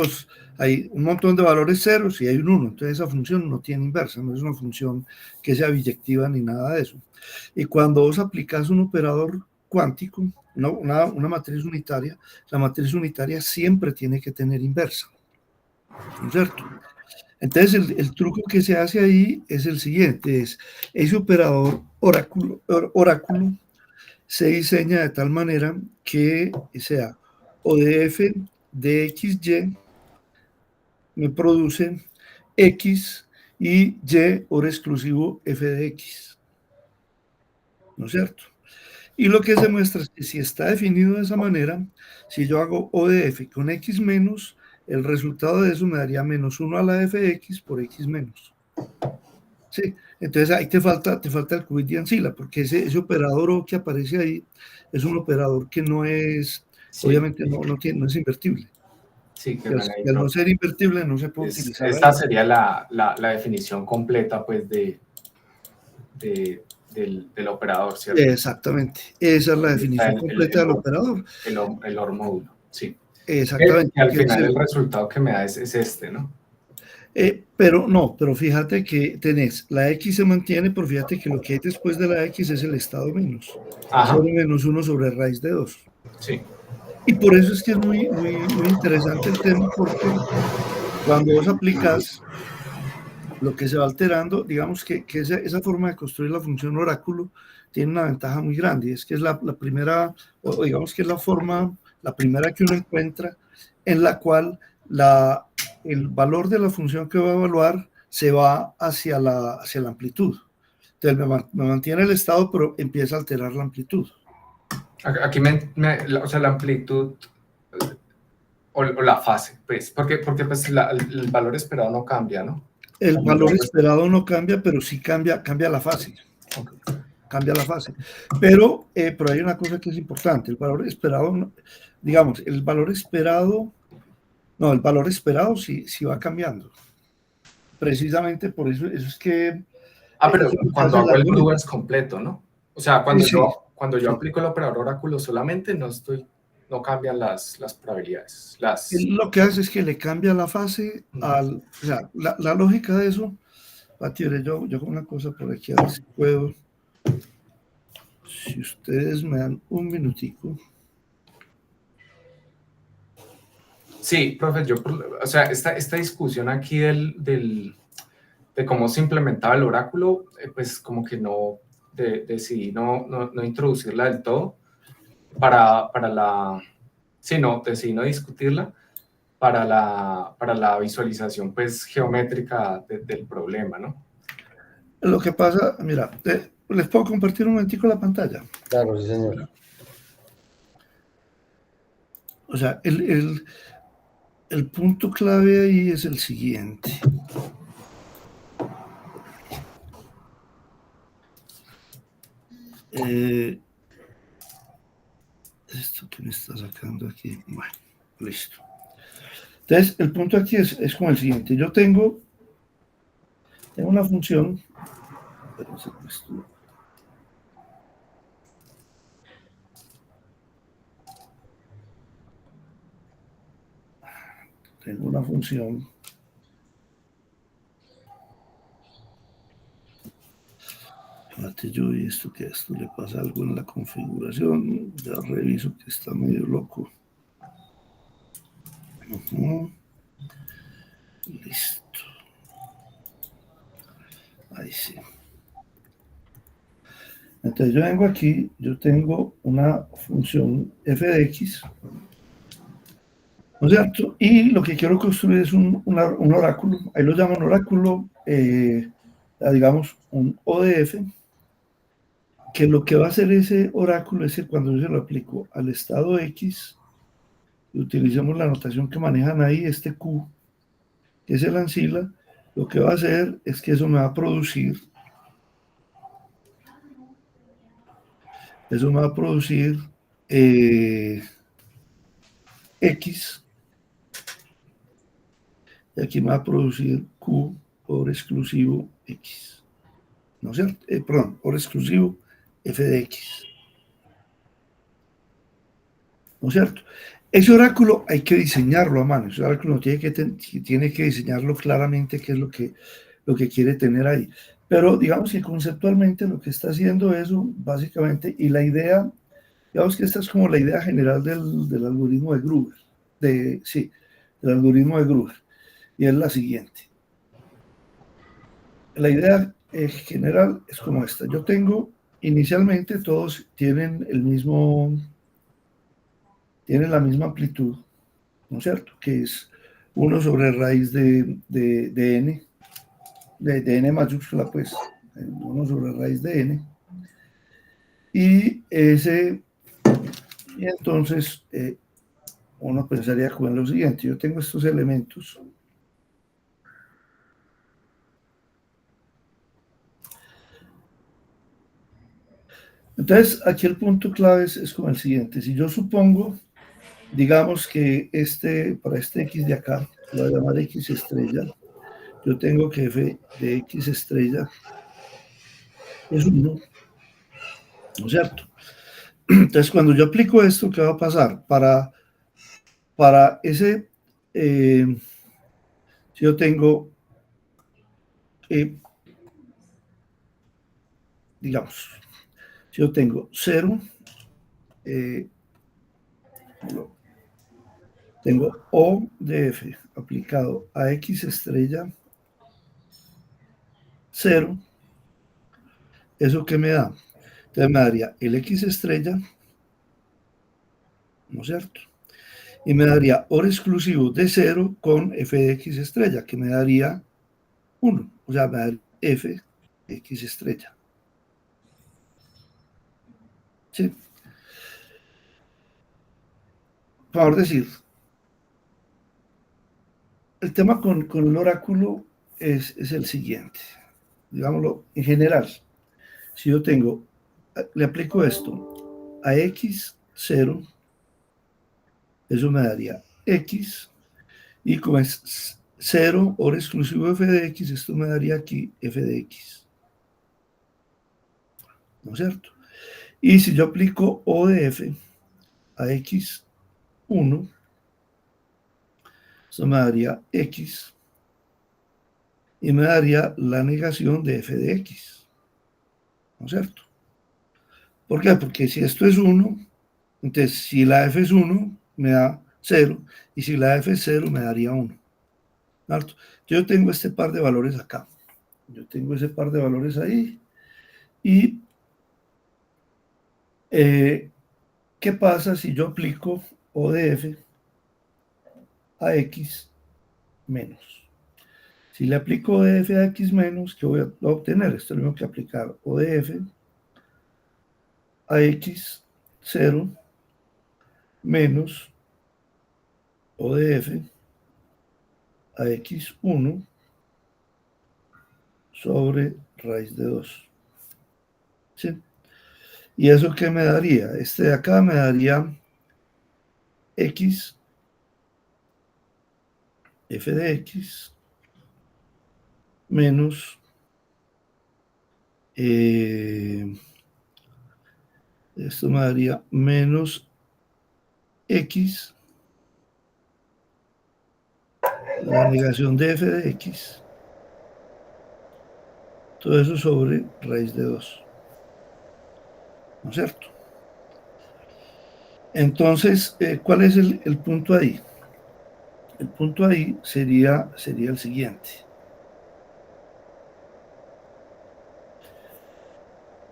un montón de valores ceros y hay un 1, entonces esa función no tiene inversa, no es una función que sea biyectiva ni nada de eso. Y cuando vos aplicas un operador cuántico, una matriz unitaria, la matriz unitaria siempre tiene que tener inversa, ¿no es cierto? Entonces el truco que se hace ahí es el siguiente, es ese operador oráculo se diseña de tal manera que sea ODF de XY me produce X y Y oro exclusivo F de X, ¿no es cierto? Y lo que se muestra es que si está definido de esa manera, si yo hago ODF con X menos, el resultado de eso me daría menos 1 a la F de X por X menos. Sí, entonces ahí te falta el qubit de ancila, porque ese operador O que aparece ahí es un operador que no es, sí, obviamente no es invertible. Sí, que y al no ser invertible no se puede utilizar. Esta sería la definición completa pues del operador, ¿cierto? Exactamente, esa es la definición completa del operador. El OR módulo, sí. Exactamente. Y al final el resultado que me da es este, ¿no? Pero fíjate que tenés, la X se mantiene, pero fíjate que lo que hay después de la X es el estado menos. Ajá. Sobre menos 1 sobre raíz de 2. Sí. Y por eso es que es muy interesante el tema, porque cuando vos aplicas lo que se va alterando, digamos que esa forma de construir la función oráculo tiene una ventaja muy grande, y es que es la primera, o digamos que es la primera que uno encuentra en la cual el valor de la función que va a evaluar se va hacia la amplitud. Entonces me mantiene el estado, pero empieza a alterar la amplitud. Aquí o sea, la amplitud o la fase, pues, porque pues el valor esperado no cambia, ¿no? El valor esperado no cambia, pero sí cambia la fase. Okay. Cambia la fase. Pero hay una cosa que es importante. El valor esperado, digamos, el valor esperado sí va cambiando. Precisamente por eso es que... pero cuando hago el BlueVerse completo, ¿no? O sea, cuando yo aplico el operador oráculo solamente, no cambian las probabilidades. Lo que hace es que le cambia la fase o sea, la lógica de eso, yo con una cosa por aquí, a ver si puedo. Si ustedes me dan un minutico. Sí, profe, o sea, esta discusión aquí de cómo se implementaba el oráculo, pues como que decidí no introducirla del todo decidí no discutirla para la visualización pues geométrica del problema, ¿no? Lo que pasa, mira, ¿les puedo compartir un momentico la pantalla? Claro, sí, señor. O sea, el punto clave ahí es el siguiente. Esto que me está sacando aquí, bueno, listo. Entonces, el punto aquí es como el siguiente. Yo tengo una función. Tengo una función. Fíjate yo, y esto le pasa algo en la configuración. Ya reviso que está medio loco. Listo. Ahí sí. Entonces yo vengo aquí, yo tengo una función f de x, ¿no es cierto? Y lo que quiero construir es un oráculo, ahí lo llaman oráculo, digamos, un O de F, que lo que va a hacer ese oráculo es que cuando yo se lo aplico al estado X, y utilicemos la notación que manejan ahí, este Q, que es el ancila, lo que va a hacer es que eso me va a producir, X, y aquí me va a producir Q por exclusivo X, ¿no es cierto? Perdón, por exclusivo F de X, ¿no es cierto? Ese oráculo hay que diseñarlo a mano, ese oráculo tiene que diseñarlo claramente, qué es lo que quiere tener ahí. Pero digamos que conceptualmente lo que está haciendo eso, básicamente, y la idea, digamos que esta es como la idea general del algoritmo de Gruber, del algoritmo de Gruber, y es la siguiente. La idea general es como esta. Yo tengo, inicialmente todos tienen la misma amplitud, ¿no es cierto? Que es 1 sobre raíz de n, de n mayúscula, pues, 1 sobre raíz de n. Y entonces uno pensaría con lo siguiente: yo tengo estos elementos. Entonces, aquí el punto clave es como el siguiente. Si yo supongo, digamos que para este X de acá, lo voy a llamar X estrella, yo tengo que F de X estrella es 1, ¿no es cierto? Entonces, cuando yo aplico esto, ¿qué va a pasar? Para ese, si yo tengo, digamos, si yo tengo 0, tengo O de F aplicado a X estrella 0, ¿eso qué me da? Entonces me daría el X estrella, ¿no es cierto? Y me daría OR exclusivo de 0 con F de X estrella, que me daría 1, o sea, me daría F de X estrella. ¿Sí? Por decir, el tema con el oráculo es el siguiente, digámoslo en general. Si yo le aplico esto a X0, eso me daría X, y como es 0 OR exclusivo F de X, esto me daría aquí F de X, ¿no es cierto? Y si yo aplico O de F a X1, eso me daría X, y me daría la negación de F de X, ¿no es cierto? ¿Por qué? Porque si esto es 1, entonces si la F es 1, me da 0, y si la F es 0, me daría 1. ¿Cierto? Yo tengo este par de valores acá. Yo tengo ese par de valores ahí. Y ¿qué pasa si yo aplico O de F a X menos? Si le aplico O de F a X menos, ¿qué voy a obtener? Esto es lo mismo que aplicar O de F a X0 menos O de F a X1 sobre raíz de 2. ¿Sí? ¿Y eso qué me daría? Este de acá me daría X, F de X, menos esto me daría menos X, la negación de F de X, todo eso sobre raíz de 2, ¿no es cierto? Entonces, ¿cuál es el punto ahí? El punto ahí sería el siguiente.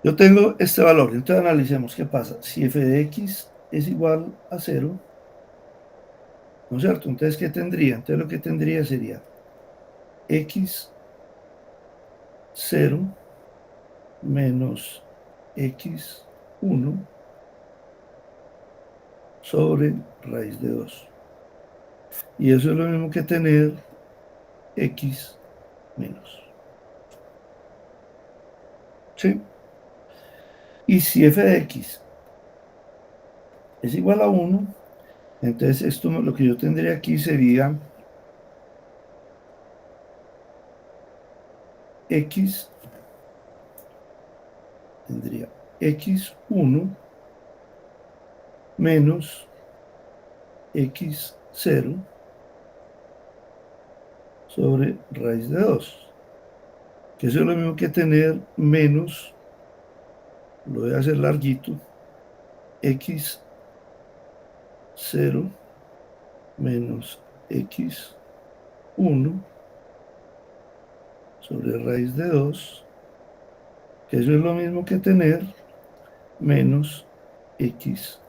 Yo tengo este valor, entonces analicemos qué pasa. Si F de X es igual a 0, ¿no es cierto? Entonces, ¿qué tendría? Entonces lo que tendría sería X 0 menos x1 sobre raíz de 2. Y eso es lo mismo que tener x menos. ¿Sí? Y si f de x es igual a 1, entonces esto lo que yo tendría aquí sería x, tendría x1 menos x0 sobre raíz de 2, que eso es lo mismo que tener menos, lo voy a hacer larguito, x0 menos x1 sobre raíz de 2, que eso es lo mismo que tener menos x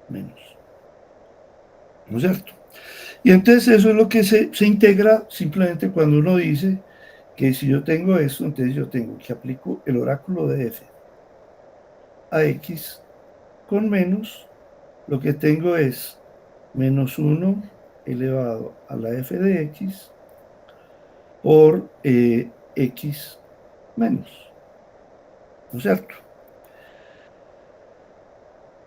menos. ¿No es cierto? Y entonces eso es lo que se integra simplemente cuando uno dice que si yo tengo esto, entonces yo tengo que aplico el oráculo de f a x con menos, lo que tengo es menos 1 elevado a la f de x por x menos. ¿No es cierto?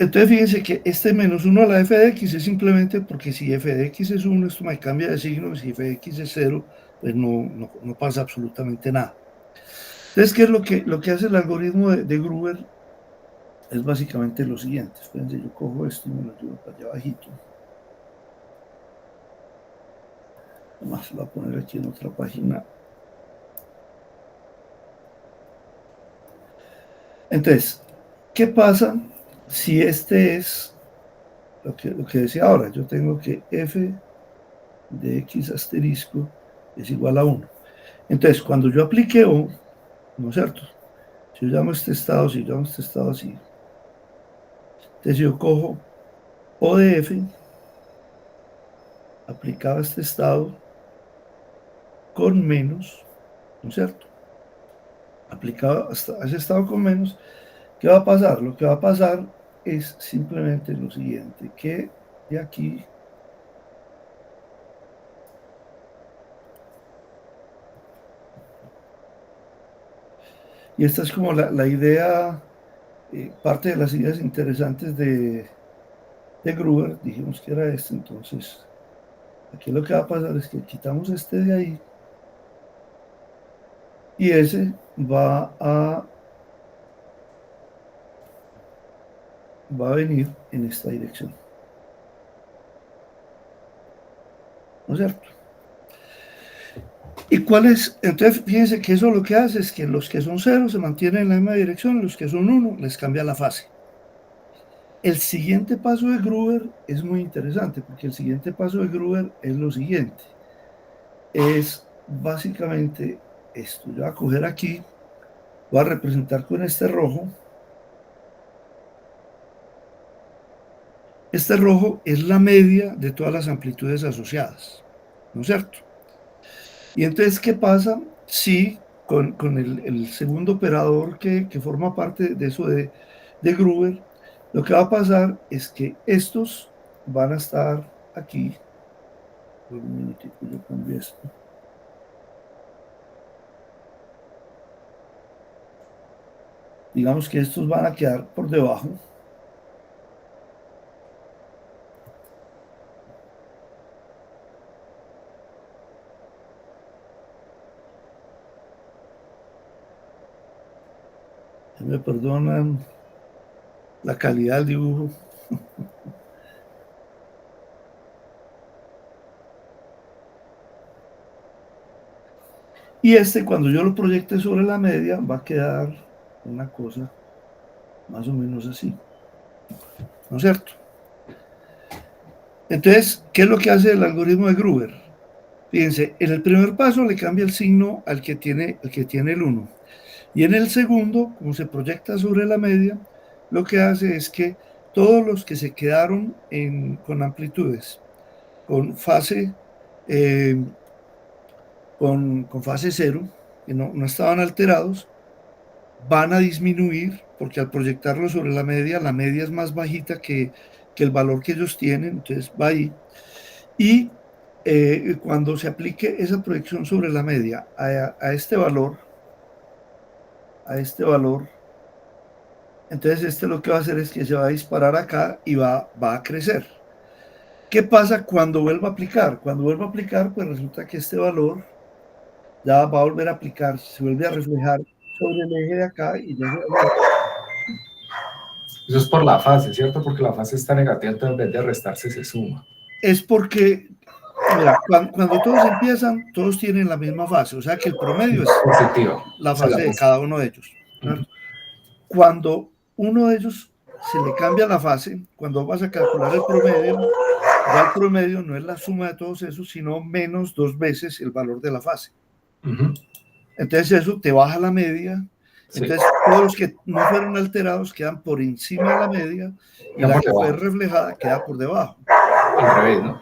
Entonces fíjense que este menos 1 a la f de x es simplemente porque si f de x es 1, esto me cambia de signo, si f de x es 0, pues no pasa absolutamente nada. Entonces, ¿qué es lo que hace el algoritmo de Gruber? Es básicamente lo siguiente. Espérense, yo cojo esto y me lo llevo para allá abajito. Además, lo voy a poner aquí en otra página. Entonces, ¿qué pasa si este es lo que decía ahora? Yo tengo que f de x asterisco es igual a 1. Entonces, cuando yo aplique O, ¿no es cierto? Si yo llamo este estado así, entonces yo cojo O de f aplicado a este estado con menos, ¿no es cierto? Aplicado a ese estado con menos, ¿qué va a pasar? Lo que va a pasar es simplemente lo siguiente, que de aquí y esta es como la idea, parte de las ideas interesantes de Gruber, dijimos que era este, entonces aquí lo que va a pasar es que quitamos este de ahí y ese va a venir en esta dirección. ¿No es cierto? ¿Y cuál es? Entonces, fíjense que eso lo que hace es que los que son 0 se mantienen en la misma dirección, los que son 1 les cambia la fase. El siguiente paso de Gruber es muy interesante, porque el siguiente paso de Gruber es lo siguiente. Es básicamente esto. Yo voy a coger aquí, voy a representar con este rojo. Este rojo es la media de todas las amplitudes asociadas, ¿no es cierto? Y entonces, ¿qué pasa si con el segundo operador que forma parte de eso de Gruber, lo que va a pasar es que estos van a estar aquí. Un minutico, yo cambio esto. Digamos que estos van a quedar por debajo. Me perdonan la calidad del dibujo. Y este, cuando yo lo proyecte sobre la media, va a quedar una cosa más o menos así. ¿No es cierto? Entonces, ¿qué es lo que hace el algoritmo de Gruber? Fíjense, en el primer paso le cambia el signo al que tiene el 1. Y en el segundo, como se proyecta sobre la media, lo que hace es que todos los que se quedaron con amplitudes, con fase, con fase 0, y no estaban alterados, van a disminuir, porque al proyectarlo sobre la media es más bajita que el valor que ellos tienen, entonces va ahí. Y cuando se aplique esa proyección sobre la media a este valor, entonces lo que va a hacer es que se va a disparar acá y va a crecer. ¿Qué pasa cuando vuelva a aplicar? Cuando vuelva a aplicar, pues resulta que este valor ya va a volver a aplicar, se vuelve a reflejar sobre el eje de acá y ya se va a... Eso es por la fase, ¿cierto? Porque la fase está negativa, entonces en vez de restarse se suma. Es porque, mira, cuando todos empiezan, todos tienen la misma fase, o sea que el promedio es positivo, la fase de cada uno de ellos. Cuando uno de ellos se le cambia la fase, cuando vas a calcular el promedio, ya el promedio no es la suma de todos esos, sino menos 2 veces el valor de la fase. Entonces eso te baja la media. Entonces todos los que no fueron alterados quedan por encima de la media y la que fue reflejada queda por debajo. Al revés, ¿no?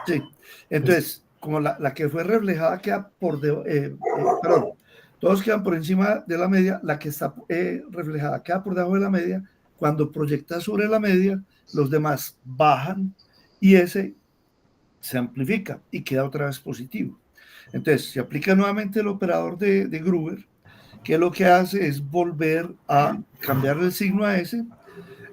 Sí. Entonces, como la que fue reflejada queda por debajo, perdón, todos quedan por encima de la media, la que está reflejada queda por debajo de la media. Cuando proyectas sobre la media, los demás bajan y ese se amplifica y queda otra vez positivo. Entonces, se aplica nuevamente el operador de Gruber, que lo que hace es volver a cambiar el signo a ese,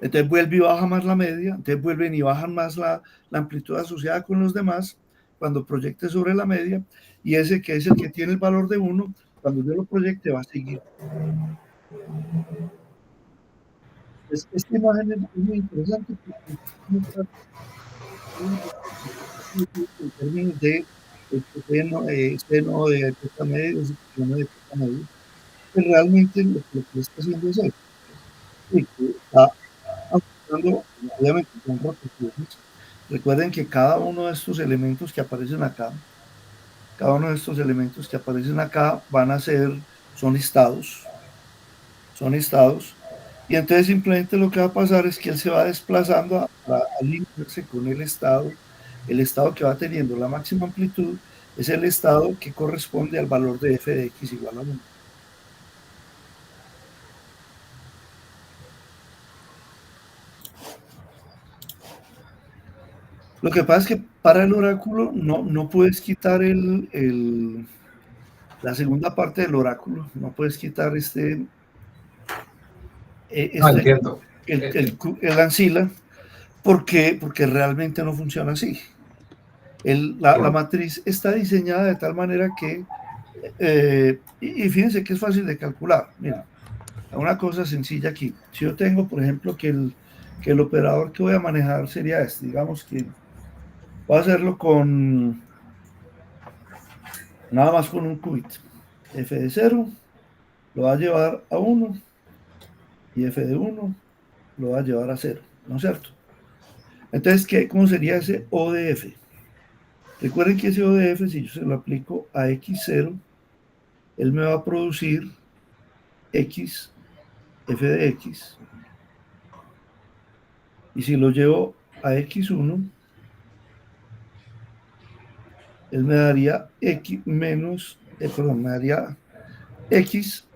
entonces vuelve y baja más la media, entonces vuelven y bajan más la amplitud asociada con los demás, cuando proyecte sobre la media, y ese que es el que tiene el valor de 1, cuando yo lo proyecte va a seguir. Esta imagen es muy interesante porque en términos de seno de teta medio, seno de teta medio, que realmente lo que está haciendo es eso, y que está afectando, obviamente, con rotaciones. Recuerden que cada uno de estos elementos que aparecen acá, van a ser, son estados, y entonces simplemente lo que va a pasar es que él se va desplazando para alinearse con el estado que va teniendo la máxima amplitud, es el estado que corresponde al valor de f de x igual a 1. Lo que pasa es que para el oráculo no puedes quitar la segunda parte del oráculo, no puedes quitar entiendo. el ancila, porque realmente no funciona así. La matriz está diseñada de tal manera que, y fíjense que es fácil de calcular. Mira, una cosa sencilla aquí. Si yo tengo, por ejemplo, que el operador que voy a manejar sería este, digamos que voy a hacerlo con nada más con un qubit. F de 0 lo va a llevar a 1 y f de 1 lo va a llevar a 0, ¿no es cierto? Entonces, ¿cómo sería ese O de f? Recuerden que ese O de f, si yo se lo aplico a x0, él me va a producir x, f de x. Y si lo llevo a x1, él me daría x menos, me daría x,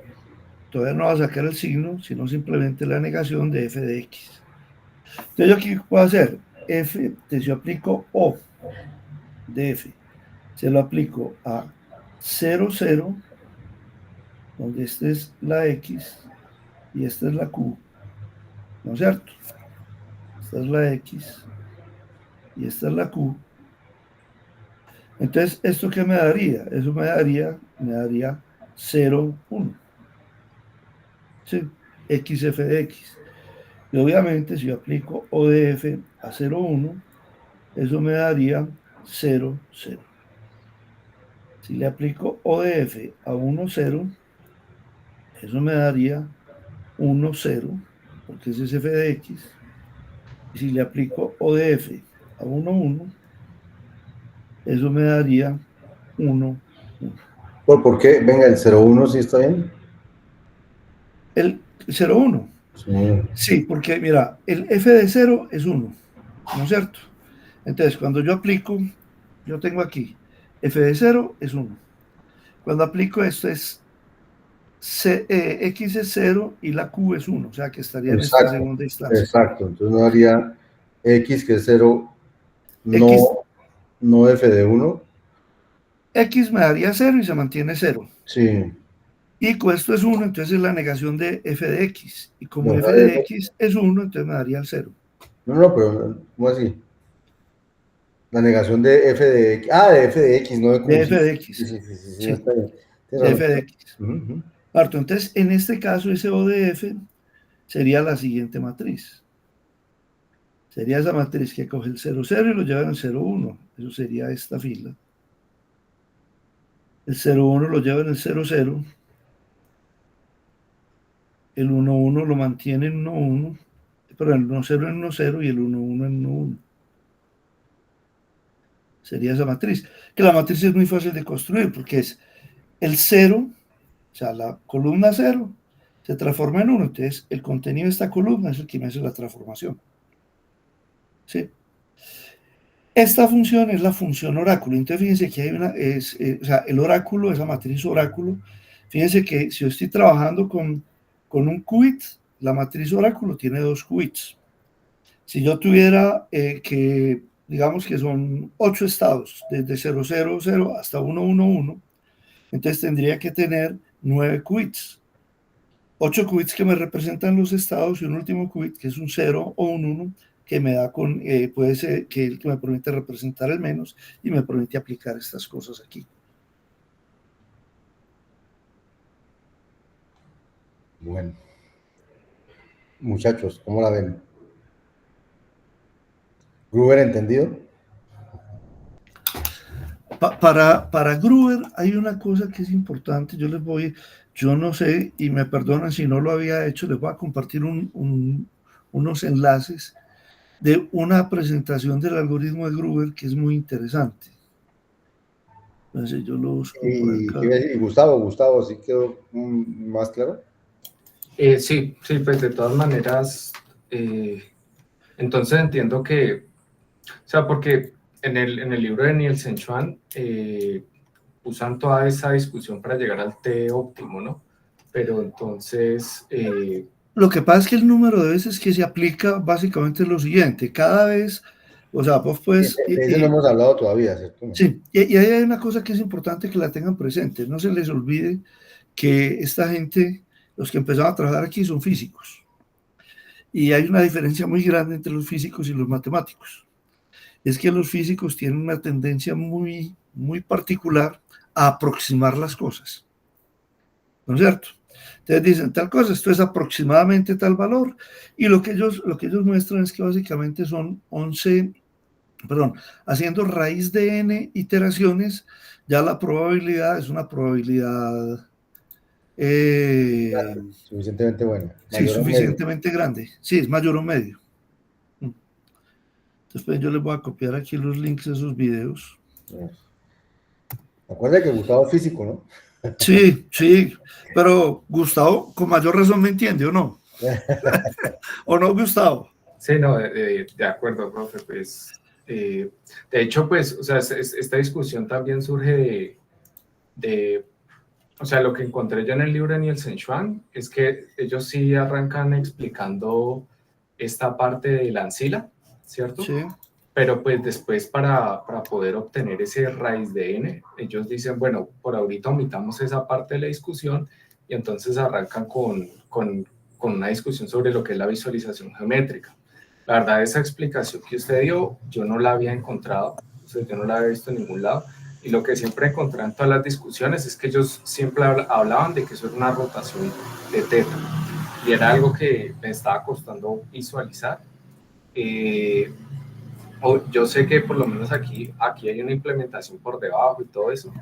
todavía no va a sacar el signo, sino simplemente la negación de f de x. Entonces yo aquí puedo hacer f, si yo aplico O de f, se lo aplico a 0, 0, donde esta es la x y esta es la q, ¿no es cierto? Esta es la x y esta es la q. Entonces, ¿esto qué me daría? Eso me daría 0, 1. ¿Sí? XF de x. Y obviamente, si yo aplico O de f a 0, 1, eso me daría 0, 0. Si le aplico O de f a 1, 0, eso me daría 1, 0, porque ese es f de x. Y si le aplico O de f a 1, 1, eso me daría 1, 1. ¿Por qué? Venga, el 0,1 sí está bien. El 0, 1. Sí, porque mira, el f de 0 es 1, ¿no es cierto? Entonces, cuando yo aplico, yo tengo aquí, f de 0 es 1. Cuando aplico esto es X es 0 y la Q es 1, o sea que estaría en esta Exacto, segunda instancia. exacto. Entonces no haría X, que es 0, X, no f de 1. X me daría 0 y se mantiene 0. Sí. Y esto es 1, entonces es la negación de f de x. Y como No, f de x es 1, entonces me daría el 0. no, pero ¿cómo así? La negación de f de x. Ah, de f de x, no de q. De f de Sí, x. sí, sí, sí, Sí, está bien. de f de Razón. x. Parto, entonces, en este caso, ese O de f sería la siguiente matriz. Sería esa matriz que coge el 0, 0 y lo lleva en el 0, 1. Eso sería esta fila. El 0, 1 lo lleva en el 0, 0. El 1, 1 lo mantiene en 1, 1. Pero el 1, 0 en 1, 0 y el 1, 1 en 1, 1. Sería esa matriz. Que la matriz es muy fácil de construir porque es el 0, o sea, la columna 0 se transforma en 1. Entonces, el contenido de esta columna es el que me hace la transformación. ¿Sí? Esta función es la función oráculo. Entonces, fíjense que hay una, o sea, el oráculo, esa matriz oráculo, fíjense que si yo estoy trabajando con un qubit, la matriz oráculo tiene 2 qubits. Si yo tuviera que, digamos que son 8 estados, desde 0, 0, 0 hasta 1, 1, 1, entonces tendría que tener 9 qubits. 8 qubits que me representan los estados y un último qubit que es un 0 o un 1 que me da puede ser que me permite representar el menos y me permite aplicar estas cosas aquí. Bueno, muchachos, ¿cómo la ven? ¿Gruber entendido? Para Gruber hay una cosa que es importante, yo no sé, y me perdonan si no lo había hecho, les voy a compartir unos enlaces de una presentación del algoritmo de Gruber que es muy interesante. Entonces yo lo busco por acá. Y Gustavo, ¿sí quedó más claro? Sí, sí, pues de todas maneras, entonces entiendo que, o sea, porque en el libro de Nielsen Schwan usan toda esa discusión para llegar al T óptimo, ¿no? Pero entonces... Lo que pasa es que el número de veces que se aplica básicamente es lo siguiente, cada vez, o sea, vos puedes... De eso no hemos hablado todavía, ¿cierto? Sí, y ahí hay una cosa que es importante que la tengan presente, no se les olvide que esta gente, los que empezaron a trabajar aquí son físicos, y hay una diferencia muy grande entre los físicos y los matemáticos. Es que los físicos tienen una tendencia muy, muy particular a aproximar las cosas, ¿no es cierto? Entonces dicen tal cosa, esto es aproximadamente tal valor, y lo que ellos muestran es que básicamente son 11, perdón, haciendo raíz de n iteraciones, ya la probabilidad es una probabilidad Suficientemente buena. sí, Mayor o medio. suficientemente grande, sí, es mayor o medio. Entonces pues, yo les voy a copiar aquí los links de esos videos. Acuérdate que Gustavo es físico, ¿no? Sí, sí, pero Gustavo con mayor razón me entiende, ¿o no? ¿O no, Gustavo? Sí, no, de acuerdo, profe, pues, de hecho, pues, o sea, esta discusión también surge o sea, lo que encontré yo en el libro de Nielsen Schwan es que ellos sí arrancan explicando esta parte de la ancila, ¿cierto? Sí. Pero pues después para poder obtener ese raíz de n, ellos dicen, bueno, por ahorita omitamos esa parte de la discusión y entonces arrancan con una discusión sobre lo que es la visualización geométrica. La verdad, esa explicación que usted dio, yo no la había encontrado, o sea, yo no la había visto en ningún lado, y lo que siempre encontré en todas las discusiones es que ellos siempre hablaban de que eso era una rotación de teta, y era algo que me estaba costando visualizar. Yo sé que por lo menos aquí hay una implementación por debajo y todo eso,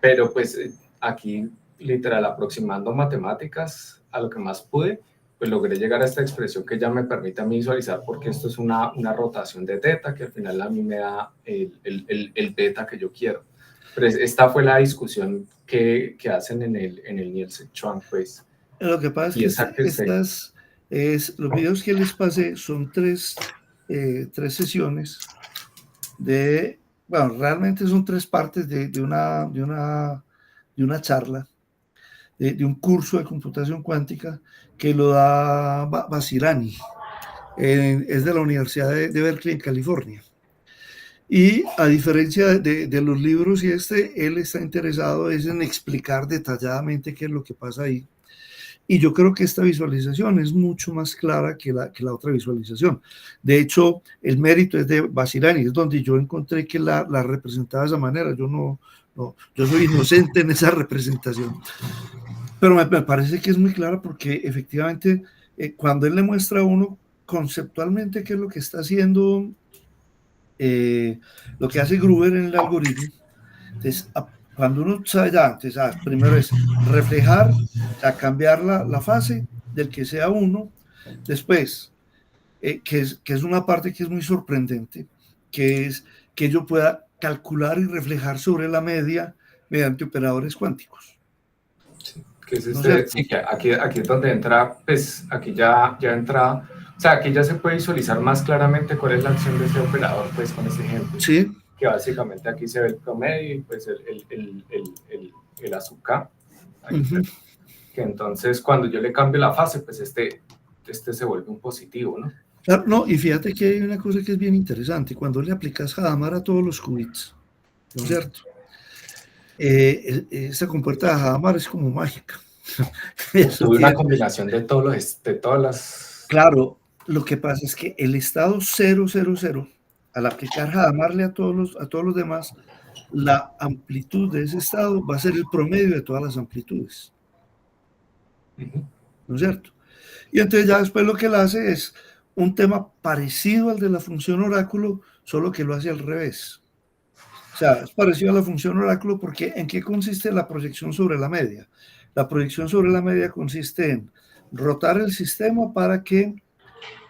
pero pues aquí literal aproximando matemáticas a lo que más pude, pues logré llegar a esta expresión que ya me permite a mí visualizar porque esto es una rotación de teta que al final a mí me da el beta que yo quiero. Pero esta fue la discusión que hacen en el Nielsen Schwan, pues. Lo que pasa Y es que los videos que les pasé son tres sesiones bueno, realmente son 3 partes de una charla, de un curso de computación cuántica que lo da Basirani, es de la Universidad de Berkeley en California. Y a diferencia de los libros él está interesado es en explicar detalladamente qué es lo que pasa ahí. Y yo creo que esta visualización es mucho más clara que la otra visualización. De hecho, el mérito es de Basirani, es donde yo encontré que la representaba de esa manera. Yo soy inocente en esa representación. Pero me parece que es muy clara porque efectivamente cuando él le muestra a uno conceptualmente qué es lo que está haciendo, lo que hace Gruber en el algoritmo, entonces cuando uno sabe ya, entonces, primero es reflejar, o sea, cambiar la fase del que sea uno, después, que es una parte que es muy sorprendente, que es que yo pueda calcular y reflejar sobre la media mediante operadores cuánticos. Sí, que es sí, que aquí es donde entra, pues aquí ya entra, o sea, aquí ya se puede visualizar más claramente cuál es la acción de ese operador, pues con ese ejemplo. Sí. Que básicamente aquí se ve el promedio y pues el azúcar. Que entonces cuando yo le cambio la fase, pues este se vuelve un positivo, ¿no? Claro, no, y fíjate que hay una cosa que es bien interesante, cuando le aplicas Hadamard a todos los qubits, ¿no es cierto? Esta compuerta de Hadamard es como mágica. Tuve una combinación de todas las... Claro, lo que pasa es que el estado 000, al aplicar Hadamard a todos los demás, la amplitud de ese estado va a ser el promedio de todas las amplitudes. ¿No es cierto? Y entonces ya después lo que él hace es un tema parecido al de la función oráculo, solo que lo hace al revés. O sea, es parecido a la función oráculo porque ¿en qué consiste la proyección sobre la media? La proyección sobre la media consiste en rotar el sistema para que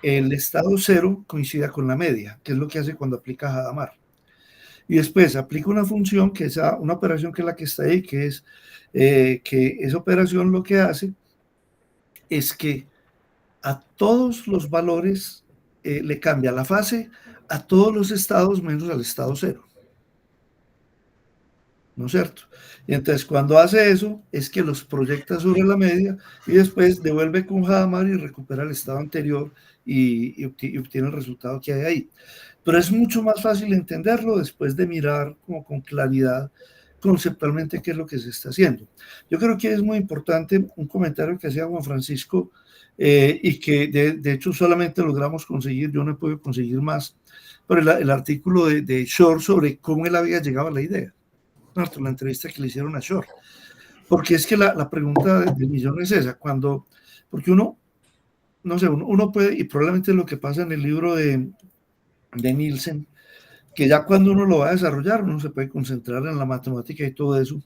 el estado 0 coincida con la media, que es lo que hace cuando aplica Hadamard. Y después aplica una función, que es una operación que es la que está ahí, que es que esa operación lo que hace es que a todos los valores le cambia la fase a todos los estados menos al estado 0. ¿No es cierto? Y entonces cuando hace eso es que los proyecta sobre la media y después devuelve con Hadamard y recupera el estado anterior y obtiene el resultado que hay ahí. Pero es mucho más fácil entenderlo después de mirar como con claridad conceptualmente qué es lo que se está haciendo. Yo creo que es muy importante un comentario que hacía Juan Francisco y que de hecho solamente logramos conseguir, yo no he podido conseguir más, pero el artículo de Shor sobre cómo él había llegado a la idea. La entrevista que le hicieron a Shor. Porque es que la pregunta del millón es esa, porque uno, no sé, uno puede, y probablemente es lo que pasa en el libro de Nielsen, que ya cuando uno lo va a desarrollar, uno se puede concentrar en la matemática y todo eso,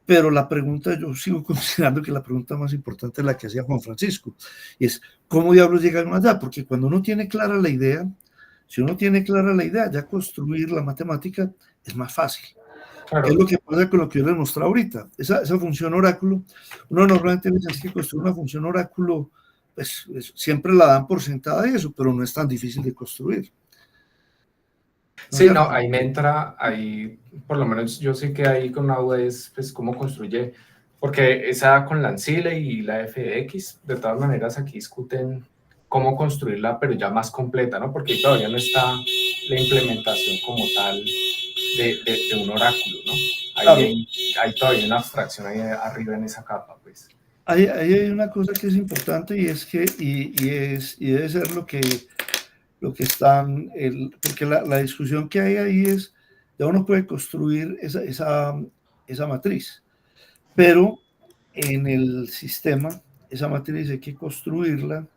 pero la pregunta, yo sigo considerando que la pregunta más importante es la que hacía Juan Francisco, y es, ¿cómo diablos llegan allá? Porque cuando uno tiene clara la idea, si uno tiene clara la idea, ya construir la matemática es más fácil. Claro. ¿Qué es lo que pasa con lo que yo les mostré ahorita? Esa función oráculo, uno normalmente dice que construir una función oráculo, pues siempre la dan por sentada y eso, pero no es tan difícil de construir. Sí, no, ahí me entra, ahí por lo menos yo sé que ahí con una duda es pues cómo construye, porque esa con la Ancile y la FX, de todas maneras aquí discuten cómo construirla, pero ya más completa, ¿no? Porque todavía no está la implementación como tal de un oráculo, ¿no? Ahí claro. hay todavía una abstracción ahí arriba en esa capa, pues. Ahí hay una cosa que es importante y es que, y debe ser lo que están, porque la discusión que hay ahí es, ya uno puede construir esa matriz, pero en el sistema, esa matriz hay que construirla,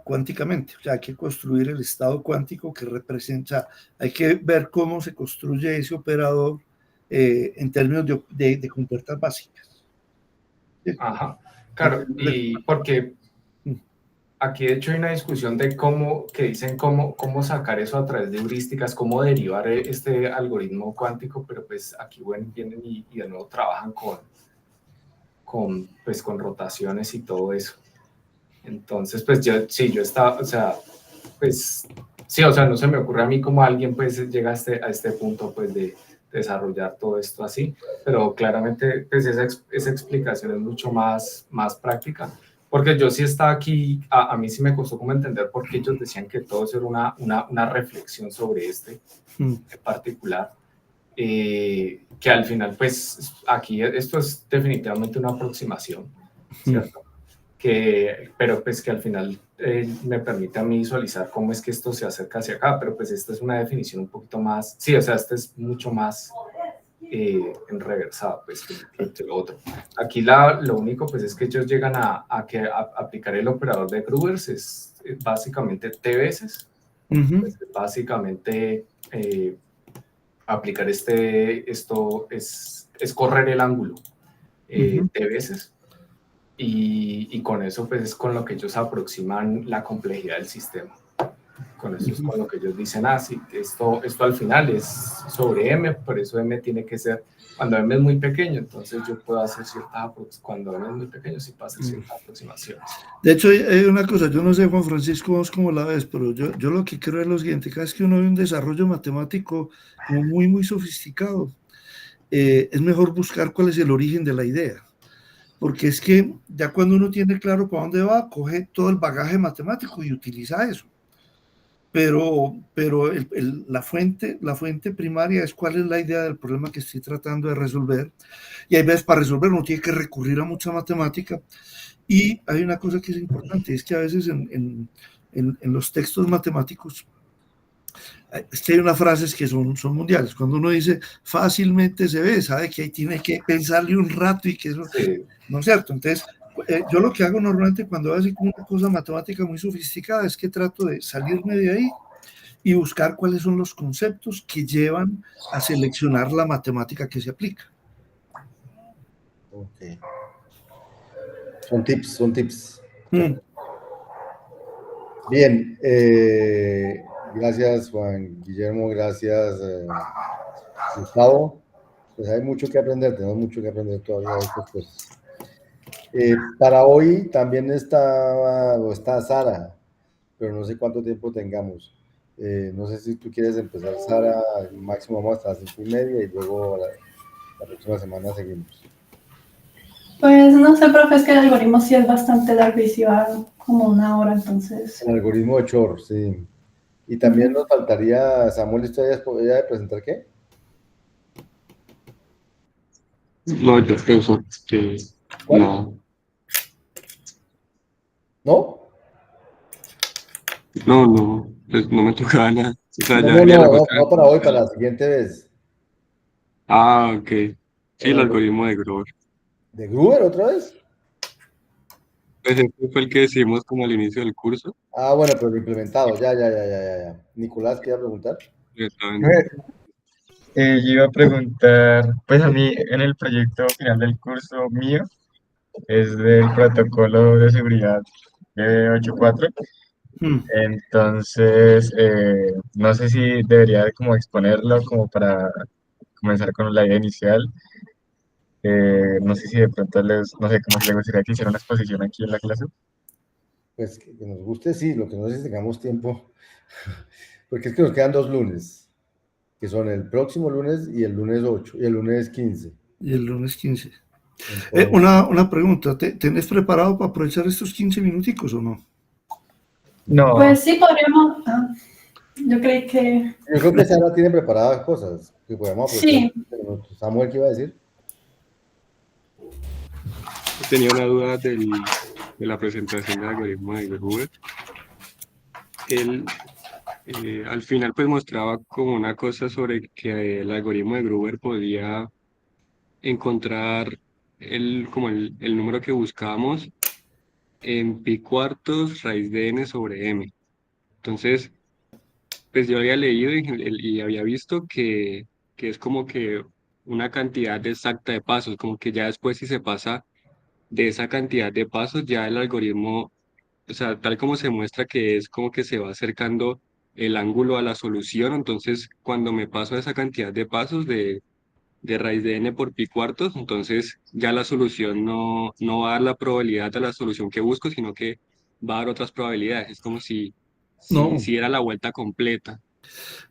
cuánticamente, o sea, hay que construir el estado cuántico que representa, hay que ver cómo se construye ese operador en términos de compuertas básicas. ¿Sí? Ajá, claro, y porque aquí de hecho hay una discusión de que dicen cómo sacar eso a través de heurísticas, cómo derivar este algoritmo cuántico, pero pues aquí bueno, vienen y de nuevo trabajan con rotaciones y todo eso. Entonces, pues yo estaba, o sea, pues sí, o sea, no se me ocurre a mí cómo alguien pues llega a este punto pues de desarrollar todo esto así, pero claramente pues esa explicación es mucho más práctica, porque yo sí estaba aquí, a mí sí me costó como entender por qué ellos decían que todo eso era una reflexión sobre este en particular, que al final pues aquí esto es definitivamente una aproximación, ¿cierto? Pero pues que al final me permite a mí visualizar cómo es que esto se acerca hacia acá, pero pues esta es una definición un poquito más, sí, o sea, esta es mucho más enreversada pues que lo otro. Aquí lo único pues es que ellos llegan a aplicar el operador de Grubers, es básicamente T veces, pues, básicamente aplicar esto es correr el ángulo T veces. Y con eso pues es con lo que ellos aproximan la complejidad del sistema. Con eso es con lo que ellos dicen, sí, esto al final es sobre M, por eso M tiene que ser, cuando M es muy pequeño, entonces yo puedo hacer cuando M es muy pequeño, sí puedo hacer ciertas aproximaciones. De hecho, hay una cosa, yo no sé, Juan Francisco, vos cómo la ves, pero yo lo que creo es lo siguiente: cada vez que uno ve un desarrollo matemático como muy sofisticado, es mejor buscar cuál es el origen de la idea. Porque es que ya cuando uno tiene claro para dónde va, coge todo el bagaje matemático y utiliza eso. Pero la fuente primaria es cuál es la idea del problema que estoy tratando de resolver. Y hay veces para resolver uno tiene que recurrir a mucha matemática. Y hay una cosa que es importante, es que a veces en los textos matemáticos es que hay unas frases que son mundiales. Cuando uno dice fácilmente se ve, sabe que ahí tiene que pensarle un rato y que eso no es cierto. Entonces, yo lo que hago normalmente cuando hago una cosa matemática muy sofisticada es que trato de salirme de ahí y buscar cuáles son los conceptos que llevan a seleccionar la matemática que se aplica. Okay. Son tips. Bien, gracias Juan Guillermo, gracias Gustavo. Pues hay mucho que aprender, tenemos mucho que aprender todavía de estas cosas. Para hoy también está Sara, pero no sé cuánto tiempo tengamos. No sé si tú quieres empezar, Sara, máximo vamos hasta las 5:30 y luego la próxima semana seguimos. Pues no sé, profe, es que el algoritmo sí es bastante largo y sí va como 1 hora, entonces. El algoritmo de Shor, sí. Y también nos faltaría, Samuel, ¿usted ya de presentar qué? No, yo pienso que no. ¿No? No, pues no me tocaba nada. O sea, ya No, haría la no para hoy, para la siguiente vez. Ok. Sí, el algoritmo de Grover. ¿De Gruber otra vez? Pues ese fue el que decimos como al inicio del curso. Bueno, pero implementado, ya. Nicolás, ¿quería preguntar? Yo iba a preguntar, pues a mí en el proyecto final del curso mío es del protocolo de seguridad 8.4. Entonces, no sé si debería de como exponerlo como para comenzar con la idea inicial. No sé si de pronto no sé, cómo si les gustaría que hiciera una exposición aquí en la clase. Pues que nos guste, sí, lo que no sé si tengamos tiempo, porque es que nos quedan 2 lunes, que son el próximo lunes y el lunes 8, y el lunes 15. Y el lunes 15. Entonces, Una pregunta, ¿tenés preparado para aprovechar estos 15 minuticos o no? No, Pues sí, podríamos. Yo creí que. yo creo que Sara tiene preparadas cosas que podemos aprovechar. Sí. Samuel, ¿qué iba a decir? Tenía una duda de la presentación del algoritmo de Grover. Él al final pues mostraba como una cosa sobre que el algoritmo de Grover podía encontrar como el número que buscábamos en pi cuartos raíz de n sobre m. Entonces, pues yo había leído y había visto que es como que una cantidad exacta de pasos, como que ya después si se pasa de esa cantidad de pasos, ya el algoritmo, o sea, tal como se muestra que es como que se va acercando el ángulo a la solución, entonces cuando me paso a esa cantidad de pasos de raíz de n por pi cuartos, entonces ya la solución no va a dar la probabilidad de la solución que busco, sino que va a dar otras probabilidades. Es como si No, era la vuelta completa.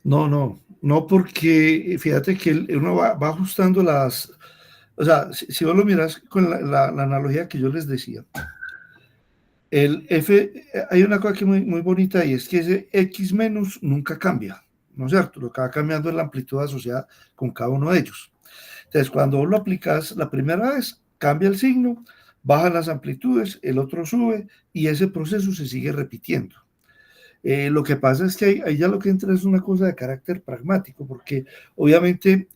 No, porque fíjate que uno va ajustando las, o sea, si vos lo miras con la analogía que yo les decía, el F, hay una cosa que es muy bonita y es que ese X menos nunca cambia, ¿no es cierto? Lo que va cambiando es la amplitud asociada con cada uno de ellos. Entonces, cuando vos lo aplicas la primera vez, cambia el signo, bajan las amplitudes, el otro sube y ese proceso se sigue repitiendo. Lo que pasa es que ahí ya lo que entra es una cosa de carácter pragmático, porque obviamente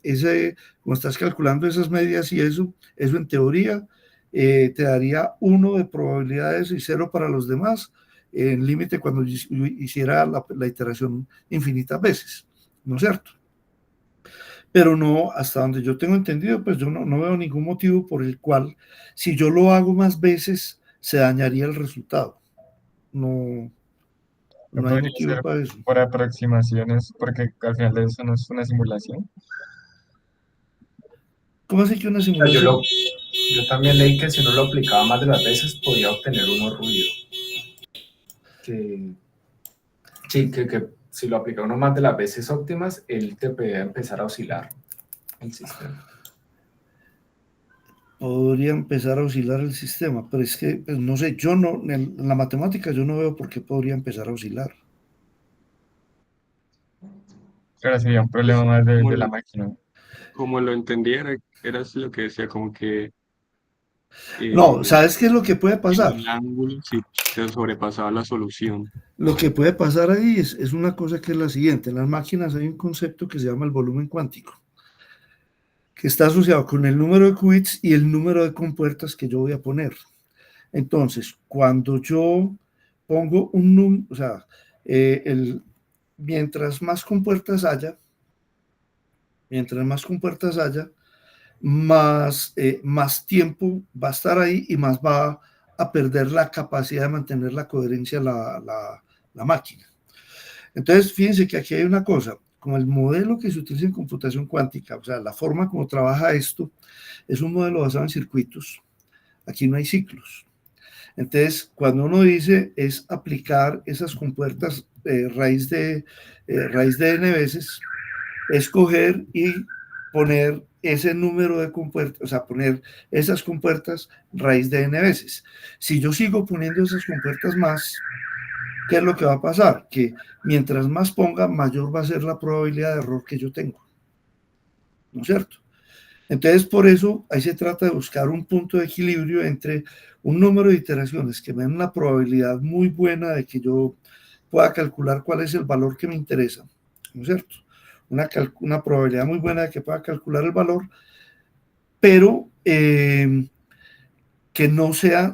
como estás calculando esas medias y eso en teoría te daría 1 de probabilidades y 0 para los demás, en límite cuando hiciera la iteración infinitas veces, ¿no es cierto? Pero no, hasta donde yo tengo entendido, pues yo no veo ningún motivo por el cual, si yo lo hago más veces, se dañaría el resultado. No No hay podría motivo ser para eso. por aproximaciones, porque al final de eso no es una simulación. ¿Cómo así que una O sea, simulación? yo también leí que si uno lo aplicaba más de las veces podía obtener uno ruido. Sí, que si lo aplica uno más de las veces óptimas, él te puede empezar a oscilar el sistema. Podría empezar a oscilar el sistema, pero es que, pues, no sé, yo no, en la matemática yo no veo por qué podría empezar a oscilar. Claro, sería un problema Pues, más de la máquina. como lo entendiera, era lo que decía, como que No, eh, ¿sabes qué es lo que puede pasar? el ángulo si se sobrepasaba la solución. Lo que puede pasar ahí es una cosa que es la siguiente. En las máquinas hay un concepto que se llama el volumen cuántico, que está asociado con el número de qubits y el número de compuertas que yo voy a poner. Entonces, cuando yo pongo un número, o sea, mientras más compuertas haya, más tiempo va a estar ahí y más va a perder la capacidad de mantener la coherencia la máquina. Entonces, fíjense que aquí hay una cosa, como el modelo que se utiliza en computación cuántica, o sea, la forma como trabaja esto, es un modelo basado en circuitos. Aquí no hay ciclos. Entonces, cuando uno dice es aplicar esas compuertas raíz de n veces, es coger y poner ese número de compuertas, o sea, poner esas compuertas raíz de n veces. Si yo sigo poniendo esas compuertas más, ¿qué es lo que va a pasar? Que mientras más ponga, mayor va a ser la probabilidad de error que yo tengo. ¿No es cierto? Entonces, por eso, ahí se trata de buscar un punto de equilibrio entre un número de iteraciones que me den una probabilidad muy buena de que yo pueda calcular cuál es el valor que me interesa, ¿no es cierto? Una probabilidad muy buena de que pueda calcular el valor, pero que no sea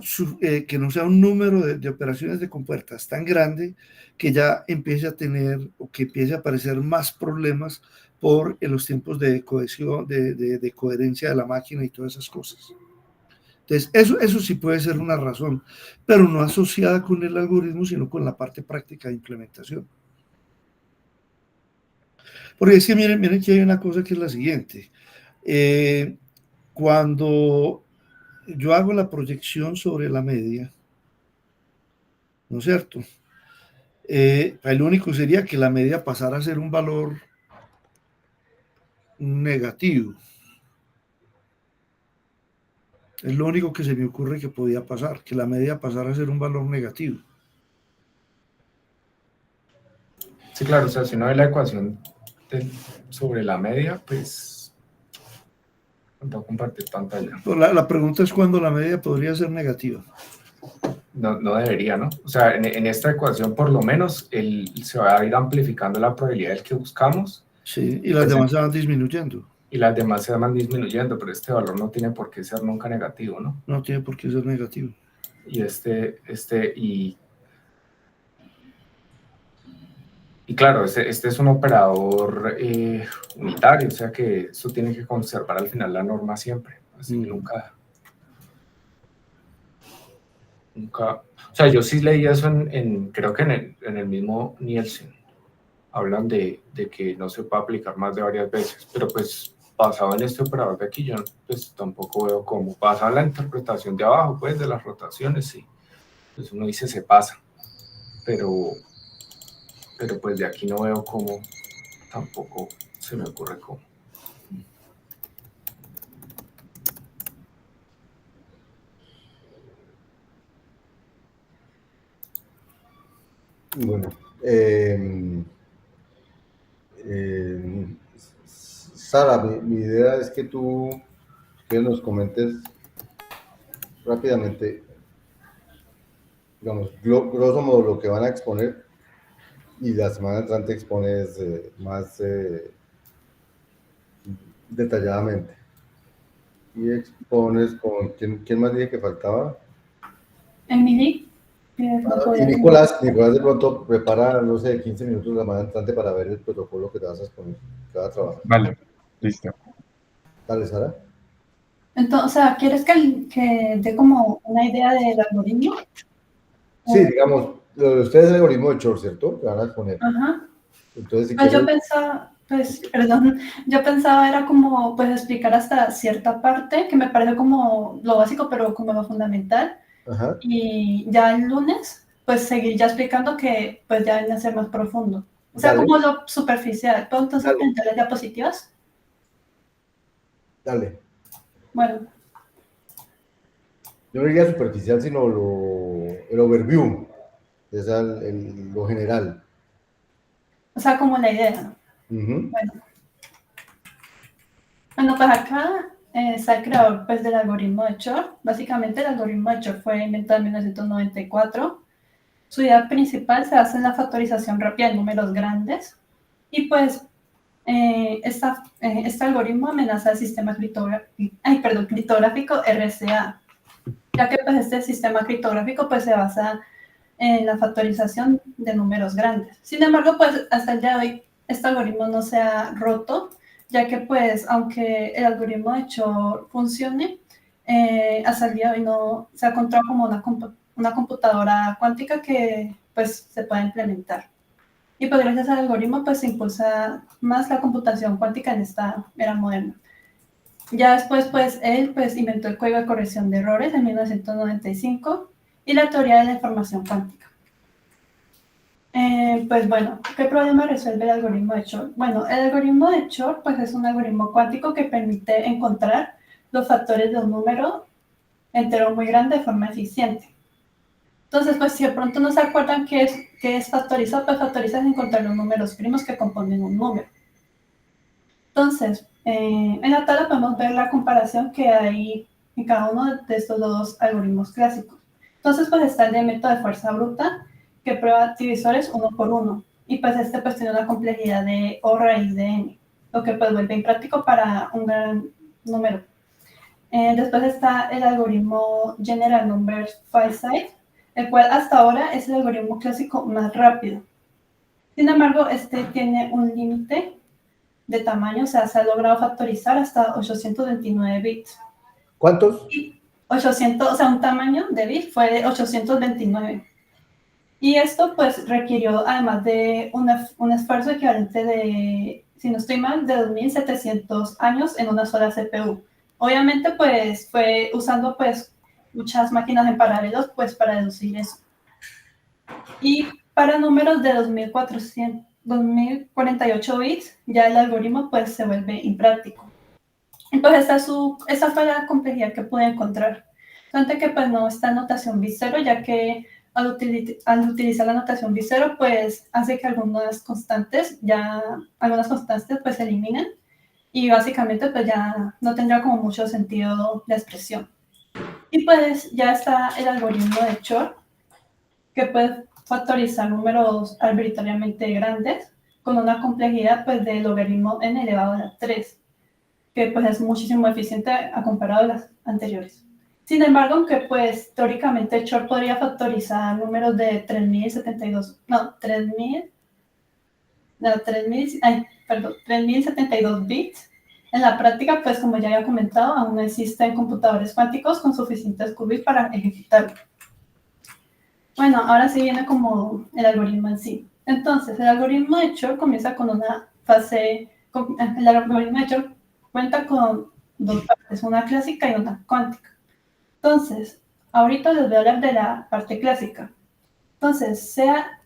un número de operaciones de compuertas tan grande que ya empiece a tener o que empiece a aparecer más problemas por los tiempos de cohesión, de coherencia de la máquina y todas esas cosas. Entonces, eso sí puede ser una razón, pero no asociada con el algoritmo, sino con la parte práctica de implementación. Porque es que miren que hay una cosa que es la siguiente. Cuando yo hago la proyección sobre la media, ¿no es cierto? El único sería que la media pasara a ser un valor negativo. Es lo único que se me ocurre que podía pasar, que la media pasara a ser un valor negativo. Sí, claro, o sea, si uno ve la ecuación sobre la media, pues no compartir pantalla. La pregunta es cuándo la media podría ser negativa. No debería, ¿no? O sea, en esta ecuación por lo menos se va a ir amplificando la probabilidad del que buscamos. Sí, y las demás se van disminuyendo. Y las demás se van disminuyendo, pero este valor no tiene por qué ser nunca negativo, ¿no? No tiene por qué ser negativo. Y y claro, este es un operador unitario, o sea que eso tiene que conservar al final la norma siempre. Así que nunca. O sea, yo sí leí eso creo que en el mismo Nielsen. Hablan de que no se puede aplicar más de varias veces, pero pues basado en este operador de aquí, yo pues tampoco veo cómo. Basado en la interpretación de abajo, pues de las rotaciones, sí. Pues uno dice se pasa, pero pero pues de aquí no veo cómo, tampoco se me ocurre cómo. Bueno, Sara, mi idea es que tú que nos comentes rápidamente, digamos, grosso modo lo que van a exponer y la semana entrante expones más detalladamente. Y expones con, ¿quién más dije que faltaba? Emily, que no Y podía Nicolás de pronto prepara, no sé, 15 minutos la semana entrante para ver el protocolo que te vas a exponer, que vas a trabajar. Vale, listo. Dale, Sara. Entonces, o sea, ¿quieres que dé como una idea del algoritmo? Sí, digamos, lo de ustedes es el algoritmo de Shor, ¿cierto? Que van a exponer. Ajá. Entonces, si Pues quieres... yo pensaba, pues, perdón, yo pensaba era como, pues, explicar hasta cierta parte, que me parece como lo básico, pero como lo fundamental. Ajá. Y ya el lunes, pues, seguir ya explicando que, pues, ya viene a ser más profundo. O sea, Dale, como lo superficial. ¿Puedo entonces dale, presentar las diapositivas? dale. Bueno, Yo no diría superficial, sino el overview, es lo general. o sea, como la idea. Ujú. Bueno, pues acá está el creador pues, del algoritmo de Shor. Básicamente el algoritmo de Shor fue inventado en 1994. Su idea principal se basa en la factorización rápida de números grandes y pues este algoritmo amenaza el sistema criptográfico RSA, ya que pues, este sistema criptográfico pues, se basa en la factorización de números grandes. Sin embargo, pues hasta el día de hoy este algoritmo no se ha roto, ya que pues aunque el algoritmo de hecho funcione, hasta el día de hoy no se ha encontrado como una computadora cuántica que pues se pueda implementar. Y pues gracias al algoritmo pues se impulsa más la computación cuántica en esta era moderna. Ya después pues él pues inventó el código de corrección de errores en 1995 y la teoría de la información cuántica. Pues bueno, ¿qué problema resuelve el algoritmo de Shor? Bueno, el algoritmo de Shor pues es un algoritmo cuántico que permite encontrar los factores de un número entero muy grande de forma eficiente. Entonces, pues si de pronto no se acuerdan qué es factorizar, pues factorizar es encontrar los números primos que componen un número. Entonces, en la tabla podemos ver la comparación que hay en cada uno de estos dos algoritmos clásicos. Entonces, pues está el de método de fuerza bruta, que prueba divisores uno por uno. Y pues este pues tiene una complejidad de O raíz de n, lo que pues vuelve impráctico para un gran número. Después está el algoritmo General Numbers Filesight, el cual hasta ahora es el algoritmo clásico más rápido. Sin embargo, este tiene un límite de tamaño, o sea, se ha logrado factorizar hasta 829 bits. ¿Cuántos? 800, o sea, un tamaño de bit fue de 829. Y esto pues requirió además de un esfuerzo equivalente de, si no estoy mal, de 2700 años en una sola CPU. Obviamente pues fue usando pues muchas máquinas en paralelo pues para deducir eso. Y para números de 2048 bits, ya el algoritmo pues se vuelve impráctico. Y pues esa fue la complejidad que pude encontrar. Tanto que pues no está notación bit 0, ya que al utilizar la notación bit 0 pues hace que algunas constantes pues se eliminen y básicamente pues ya no tendrá como mucho sentido la expresión. Y pues ya está el algoritmo de Shor, que puede factorizar números arbitrariamente grandes con una complejidad pues de logaritmo n elevado a la 3, que pues es muchísimo eficiente a comparado a las anteriores. Sin embargo, aunque pues teóricamente Shor podría factorizar números de 3072 bits, en la práctica, pues como ya había comentado, aún no existen computadores cuánticos con suficientes qubits para ejecutarlo. Bueno, ahora sí viene como el algoritmo en sí. Entonces, el algoritmo de Shor comienza con una fase, el algoritmo de Shor cuenta con dos partes, una clásica y una cuántica. Entonces, ahorita les voy a hablar de la parte clásica. Entonces, sea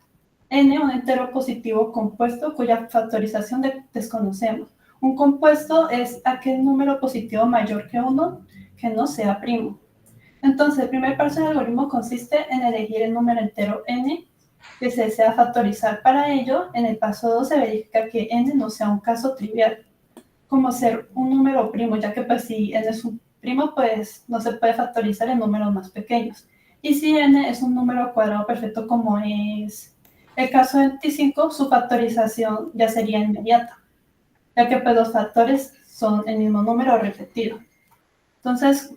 n un entero positivo compuesto cuya factorización desconocemos. Un compuesto es aquel número positivo mayor que 1 que no sea primo. Entonces, el primer paso del algoritmo consiste en elegir el número entero n que se desea factorizar. Para ello, en el paso 2 se verifica que n no sea un caso trivial, como ser un número primo, ya que pues si n es un primo, pues no se puede factorizar en números más pequeños. Y si n es un número cuadrado perfecto, como es el caso 25, su factorización ya sería inmediata, ya que pues los factores son el mismo número repetido. Entonces,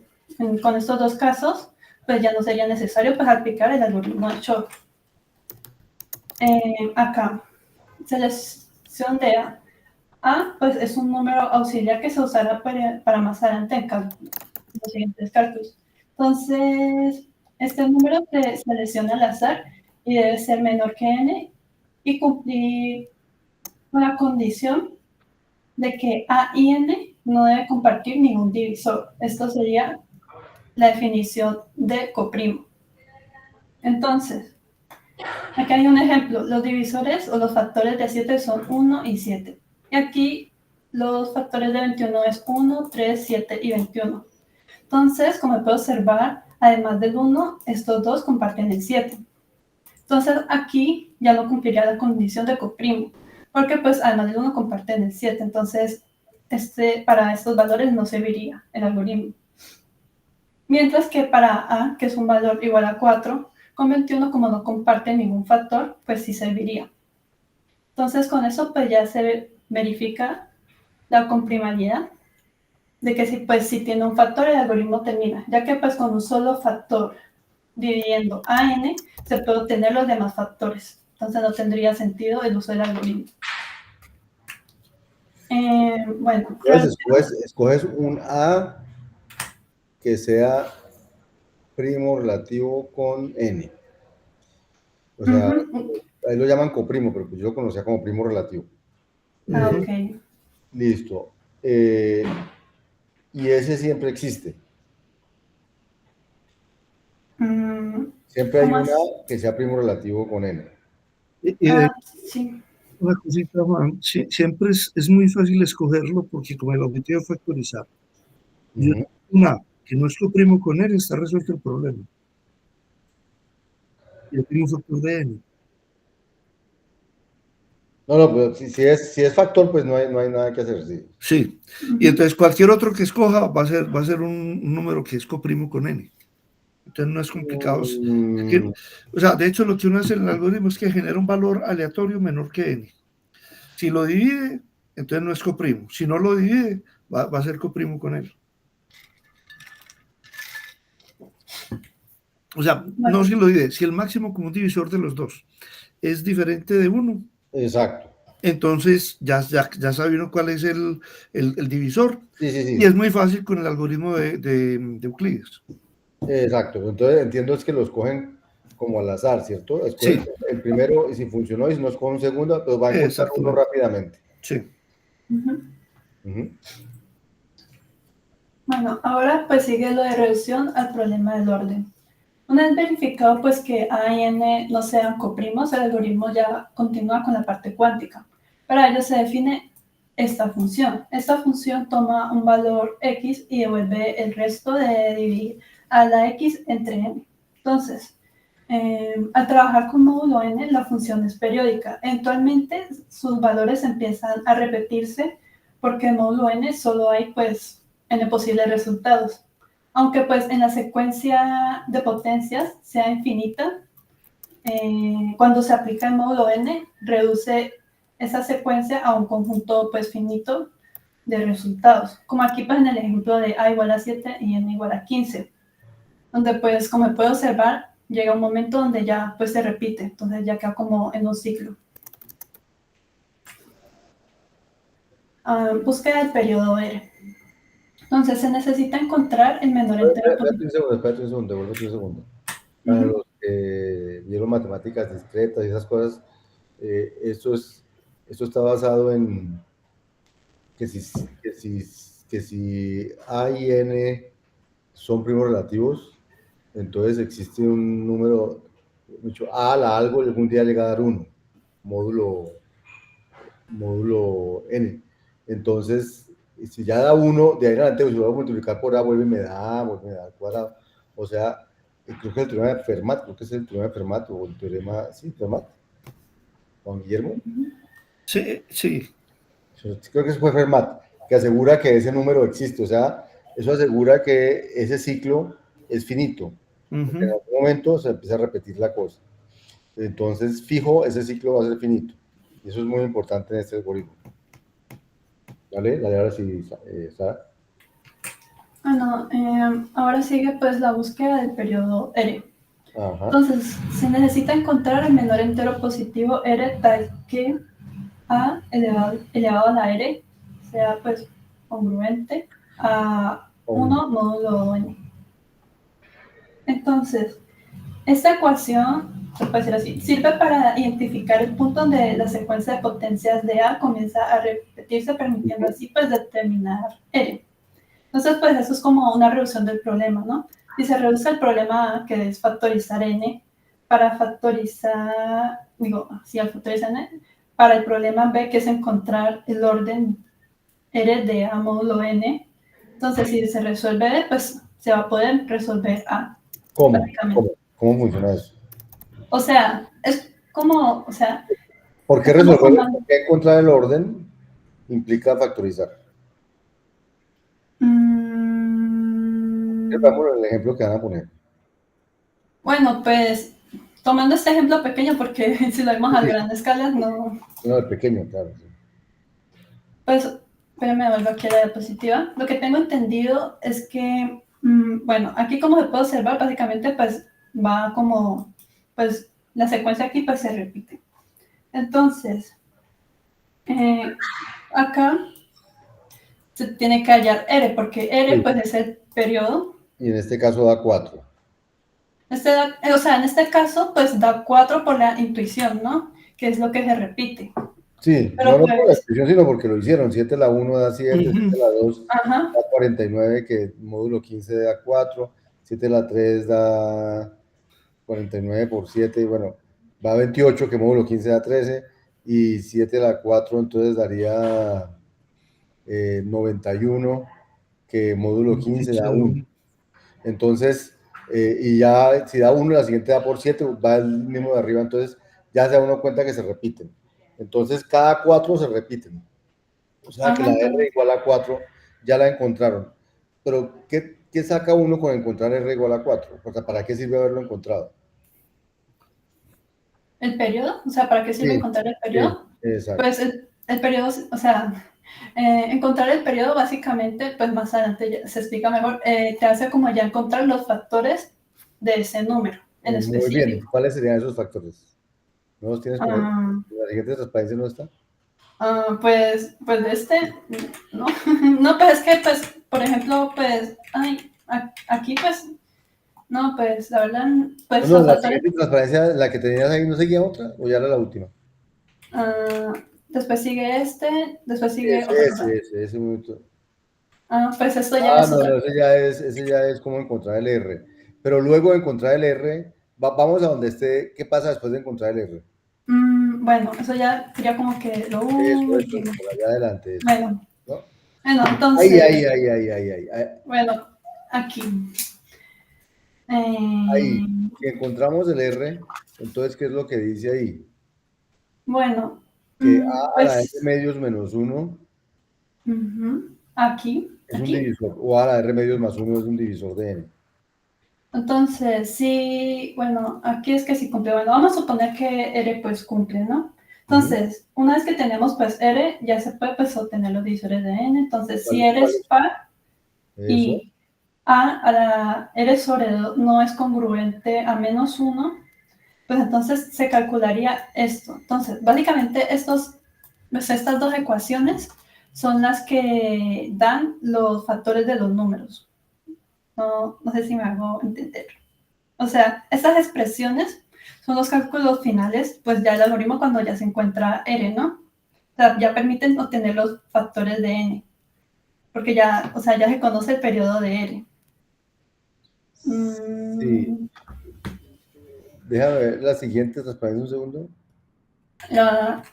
con estos dos casos, pues ya no sería necesario pues aplicar el algoritmo de Shor. Acá, selección de A. A, pues es un número auxiliar que se usará para más adelante en los siguientes cálculos. Entonces, este número se selecciona al azar y debe ser menor que n y cumplir con la condición de que A y n no deben compartir ningún divisor. Esto sería la definición de coprimo. Entonces, aquí hay un ejemplo. Los divisores o los factores de 7 son 1 y 7. Y aquí los factores de 21 es 1, 3, 7 y 21. Entonces, como puedo observar, además del 1, estos dos comparten el 7. Entonces, aquí ya no cumpliría la condición de coprimo, porque pues además del 1 comparten el 7. Entonces, para estos valores no serviría el algoritmo. Mientras que para A, que es un valor igual a 4, con 21, como no comparte ningún factor, pues sí serviría. Entonces, con eso pues ya se verifica la comprimabilidad de que si tiene un factor, el algoritmo termina, ya que pues con un solo factor dividiendo a n, se puede obtener los demás factores. Entonces no tendría sentido el uso del algoritmo. Bueno. Entonces, escoges un A que sea primo relativo con n. O sea, ahí lo llaman coprimo, pero pues yo lo conocía como primo relativo. Ok. Listo. Y ese siempre existe. Siempre hay una que sea primo relativo con n. Sí. Una cosita, Juan, siempre es muy fácil escogerlo porque como el objetivo es factorizar, una que no es coprimo con n, está resuelto el problema. Y el primo factor de n. No, pero si es factor, pues no hay nada que hacer, sí. Sí, y entonces cualquier otro que escoja va a ser un número que es coprimo con n. Entonces no es complicado. O sea, de hecho lo que uno hace en el algoritmo es que genera un valor aleatorio menor que n. Si lo divide, entonces no es coprimo. Si no lo divide, va a ser coprimo con él. O sea, no si lo divide, si el máximo común divisor de los dos es diferente de 1. Exacto. Entonces ya sabe uno cuál es el divisor. Sí. Y es muy fácil con el algoritmo de Euclides. Exacto. Entonces entiendo es que los cogen como al azar, ¿cierto? Escogen el primero y si funcionó y si no escogen un segundo, pues va a encontrar uno rápidamente. Sí. Bueno, ahora pues sigue lo de reducción al problema del orden. Una vez verificado pues que A y N no sean coprimos, el algoritmo ya continúa con la parte cuántica. Para ello se define esta función. Esta función toma un valor X y devuelve el resto de dividir a la X entre N. Entonces, al trabajar con módulo N, la función es periódica. Eventualmente sus valores empiezan a repetirse porque en módulo N solo hay pues N posibles resultados. Aunque pues en la secuencia de potencias sea infinita, cuando se aplica el módulo n, reduce esa secuencia a un conjunto pues finito de resultados. Como aquí pues en el ejemplo de a igual a 7 y n igual a 15, donde pues como puede observar, llega un momento donde ya pues se repite, entonces ya queda como en un ciclo. Búsqueda del periodo R. Entonces se necesita encontrar el menor entero positivo. Espérate un segundo, devuélvete un segundo. Para los que vieron matemáticas discretas y esas cosas, esto está basado en que si A y N son primos relativos, entonces existe un número, A a la algo y algún día llega a dar 1. módulo n. Entonces, si ya da 1, de ahí en adelante, si lo voy a multiplicar por a, vuelve y me da al cuadrado. O sea, creo que el teorema de Fermat, creo que es el teorema de Fermat, o el teorema, sí, Fermat, Juan Guillermo. Sí, sí. Creo que eso fue Fermat, que asegura que ese número existe, o sea, eso asegura que ese ciclo es finito, porque en algún momento se empieza a repetir la cosa. Entonces, fijo, ese ciclo va a ser finito. Y eso es muy importante en este algoritmo. ¿Vale? Dale ahora sí, Sara. Bueno, ahora sigue pues la búsqueda del periodo R. Ajá. Entonces, se necesita encontrar el menor entero positivo R tal que A elevado a la R sea pues congruente a 1 módulo n. Entonces, esta ecuación, se puede decir así, sirve para identificar el punto donde la secuencia de potencias de A comienza a repetirse, permitiendo así pues determinar R. Entonces, pues eso es como una reducción del problema, ¿no? Y se reduce el problema A, que es factorizar n, para factorizar, al factorizar n, para el problema B, que es encontrar el orden R de A módulo n. Entonces, si se resuelve D, pues se va a poder resolver A. ¿Cómo funciona eso? O sea, es como, ¿Por qué resolver? ¿Por qué encontrar el orden implica factorizar? Vamos al ejemplo que van a poner. Bueno, pues, tomando este ejemplo pequeño, porque si lo vemos a gran escala, no... No, el pequeño, claro. Sí. Pues, espérame, vuelvo aquí a la diapositiva. Lo que tengo entendido es que, bueno, aquí como se puede observar, básicamente, pues, va como, pues, la secuencia aquí, pues, se repite. Entonces, acá se tiene que hallar R, porque R, pues, es el periodo. Y en este caso da 4. En este caso, pues, da 4 por la intuición, ¿no? Que es lo que se repite. Sí, pero no por la expresión, sino porque lo hicieron. 7 la 1 da 7, 7 la 2 Ajá. da 49, que módulo 15 da 4, 7 la 3 da 49 por 7, y bueno, va 28, que módulo 15 da 13, y 7 la 4, entonces daría 91, que módulo 15 da 1. Entonces, y ya si da 1, la siguiente da por 7, va el mismo de arriba, entonces ya se da uno cuenta que se repiten. Entonces, cada 4 se repiten. O sea, que la R igual a 4 ya la encontraron. Pero, ¿qué saca uno con encontrar R igual a 4? O sea, ¿para qué sirve haberlo encontrado? ¿El periodo? O sea, ¿para qué sirve encontrar el periodo? Sí, exacto. Pues el periodo, o sea, encontrar el periodo básicamente, pues más adelante se explica mejor, te hace como ya encontrar los factores de ese número en específico. Muy bien, ¿cuáles serían esos factores? ¿No los tienes por ahí? ¿La siguiente transparencia no está? Pues de no, no, pues es que, pues, por ejemplo, pues, aquí, pues, no, pues, la verdad, pues, No, la siguiente transparencia, la que tenías ahí, ¿no seguía otra? ¿O ya era la última? Después sigue después sigue ese minuto. Pues esto ya es no, ese ya es como encontrar el R. Pero luego de encontrar el R, vamos a donde esté, ¿qué pasa después de encontrar el R? Bueno, eso ya sería como que lo último. Eso, por allá adelante. Eso, bueno, ¿no? Bueno, entonces... Ahí. Bueno, aquí. Ahí, si encontramos el R, entonces, ¿qué es lo que dice ahí? Bueno, que A a la R medios menos 1 aquí. es un divisor, o A a la R medios más 1 es un divisor de N. Entonces, sí, bueno, aquí es que sí cumple. Bueno, vamos a suponer que R pues cumple, ¿no? Entonces, una vez que tenemos pues R, ya se puede pues obtener los divisores de N. Entonces, si R es par y a la R sobre 2 no es congruente a menos 1, pues entonces se calcularía esto. Entonces, básicamente estas dos ecuaciones son las que dan los factores de los números. No sé si me hago entender. O sea, estas expresiones son los cálculos finales, pues ya el algoritmo cuando ya se encuentra R, ¿no? O sea, ya permiten obtener los factores de N, porque ya, o sea, ya se conoce el periodo de R. Sí. Déjame ver la siguiente transparencia un segundo. La-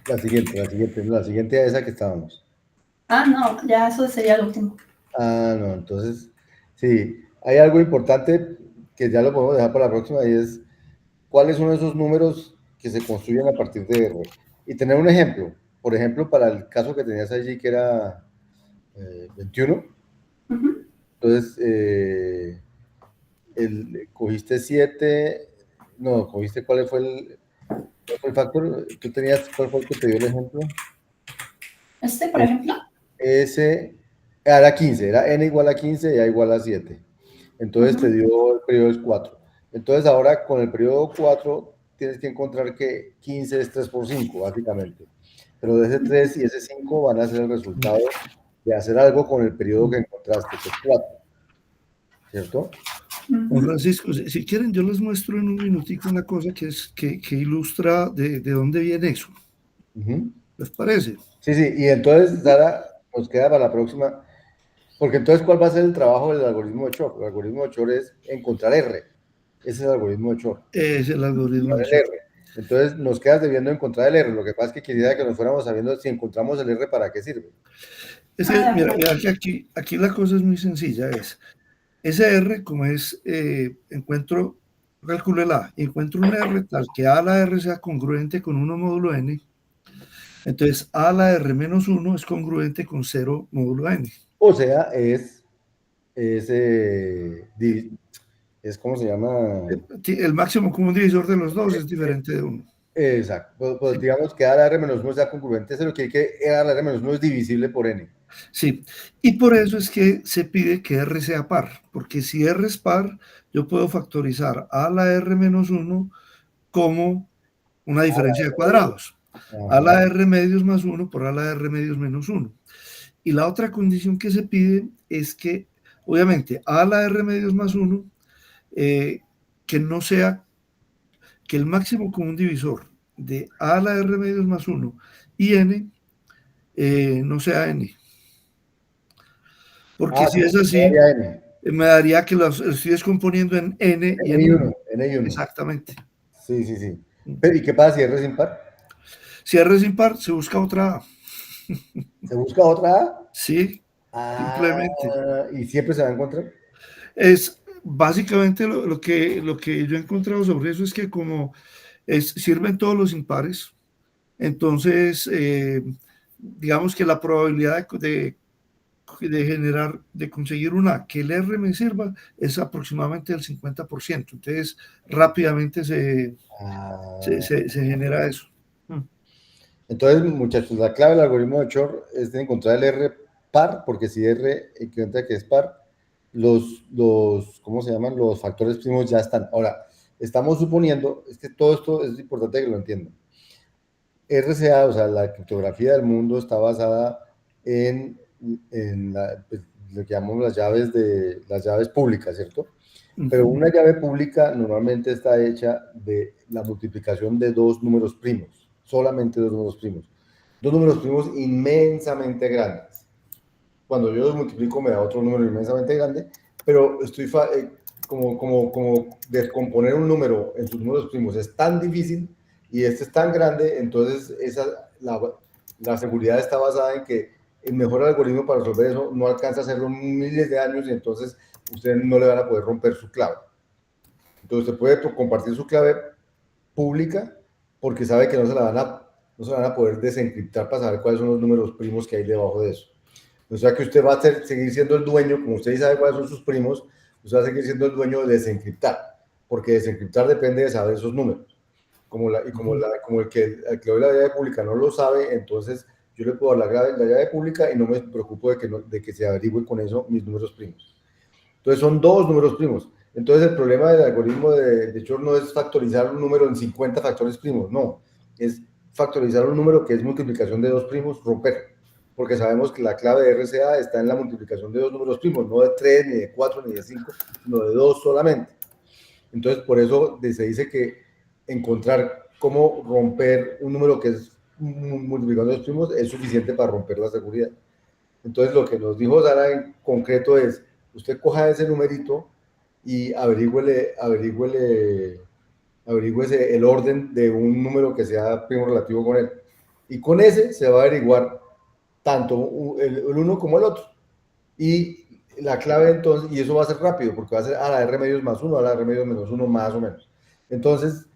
la siguiente a esa que estábamos. no, ya eso sería el último. No, entonces, sí, hay algo importante que ya lo podemos dejar para la próxima y es cuáles son esos números que se construyen a partir de R. Y tener un ejemplo, por ejemplo, para el caso que tenías allí que era 21, Ujú. entonces cogiste 7, no, cogiste cuál fue el factor, tú tenías, ¿cuál fue el que te dio el ejemplo? Por ejemplo. Ese era 15, era n igual a 15 y a igual a 7. Entonces te Ujú. dio el periodo es 4. Entonces ahora con el periodo 4 tienes que encontrar que 15 es 3 por 5, básicamente. Pero ese 3 y ese 5 van a ser el resultado de hacer algo con el periodo que encontraste, que es 4. ¿Cierto? Juan Francisco, si quieren, yo les muestro en un minutico una cosa que ilustra de dónde viene eso. ¿Les parece? Sí, sí. Y entonces, Sara, nos queda para la próxima. Porque entonces, ¿cuál va a ser el trabajo del algoritmo de Shor? El algoritmo de Shor es encontrar R. Ese es el algoritmo de Shor. Es el algoritmo de El Shor. R. Entonces, nos quedas debiendo encontrar el R. Lo que pasa es que quisiera que nos fuéramos sabiendo si encontramos el R, ¿para qué sirve? Es que, mira que aquí la cosa es muy sencilla. Ese R, como es, calculo el A, encuentro un R tal que A a la R sea congruente con 1 módulo N. Entonces, A a la R menos 1 es congruente con 0 módulo N. O sea, ¿cómo se llama? El máximo común divisor de los dos es diferente de 1. Exacto. Pues Sí. digamos que A a la R menos 1 sea congruente, eso lo que hay que A a la R menos 1 es divisible por N. Sí, y por eso es que se pide que R sea par, porque si R es par, yo puedo factorizar A a la R menos 1 como una diferencia de cuadrados. A a la R medios más 1 por A a la R medios menos 1. Y la otra condición que se pide es que, obviamente, A a la R medios más 1, que no sea, que el máximo común divisor de A a la R medios más 1 y N no sea N. Porque si Sí, es así, N. me daría que los estoy descomponiendo en N y en 1. N1. Exactamente. Sí, sí, sí. Pero, ¿y qué pasa si R es impar? Si R es impar, se busca otra A. ¿Se busca otra Sí, A? simplemente. ¿Y siempre se va a encontrar? Es básicamente lo que yo he encontrado sobre eso es que como sirven todos los impares, entonces digamos que la probabilidad de generar, de conseguir una que el R me sirva es aproximadamente el 50%. Entonces rápidamente se genera eso. Entonces, muchachos, la clave del algoritmo de Shor es de encontrar el R par, porque si R encuentra que es par, ¿cómo se llaman? Los factores primos ya están. Ahora, estamos suponiendo, es que todo esto es importante que lo entiendan. RCA, o sea, la criptografía del mundo está basada en pues, lo que llamamos las llaves públicas, ¿cierto? Pero una llave pública normalmente está hecha de la multiplicación de dos números primos, solamente dos números primos. Dos números primos inmensamente grandes. Cuando yo los multiplico me da otro número inmensamente grande, pero como descomponer un número en sus números primos es tan difícil y este es tan grande, entonces la seguridad está basada en que el mejor algoritmo para resolver eso no alcanza a hacerlo en miles de años y entonces ustedes no le van a poder romper su clave. Entonces usted puede compartir su clave pública porque sabe que no se la van a poder desencriptar para saber cuáles son los números primos que hay debajo de eso. O sea que usted va a seguir siendo el dueño, como usted sabe cuáles son sus primos, usted va a seguir siendo el dueño de desencriptar, porque desencriptar depende de saber esos números. Como el que doy la llave pública no lo sabe, entonces yo le puedo dar la llave pública y no me preocupo de que se averigüe con eso mis números primos. Entonces son dos números primos. Entonces el problema del algoritmo de Shor no es factorizar un número en 50 factores primos, no, es factorizar un número que es multiplicación de dos primos, romper, porque sabemos que la clave de RCA está en la multiplicación de dos números primos, no de 3, ni de 4, ni de 5, sino de 2 solamente. Entonces por eso se dice que encontrar cómo romper un número que es multiplicando dos primos es suficiente para romper la seguridad. Entonces lo que nos dijo Sara en concreto es, usted coja ese numerito y averígüele Averígüese el orden de un número que sea primo relativo con él. Y con ese se va a averiguar tanto el uno como el otro. Y la clave entonces, y eso va a ser rápido, porque va a ser a la R medios más 1, a la R medios menos 1, más o menos. Entonces,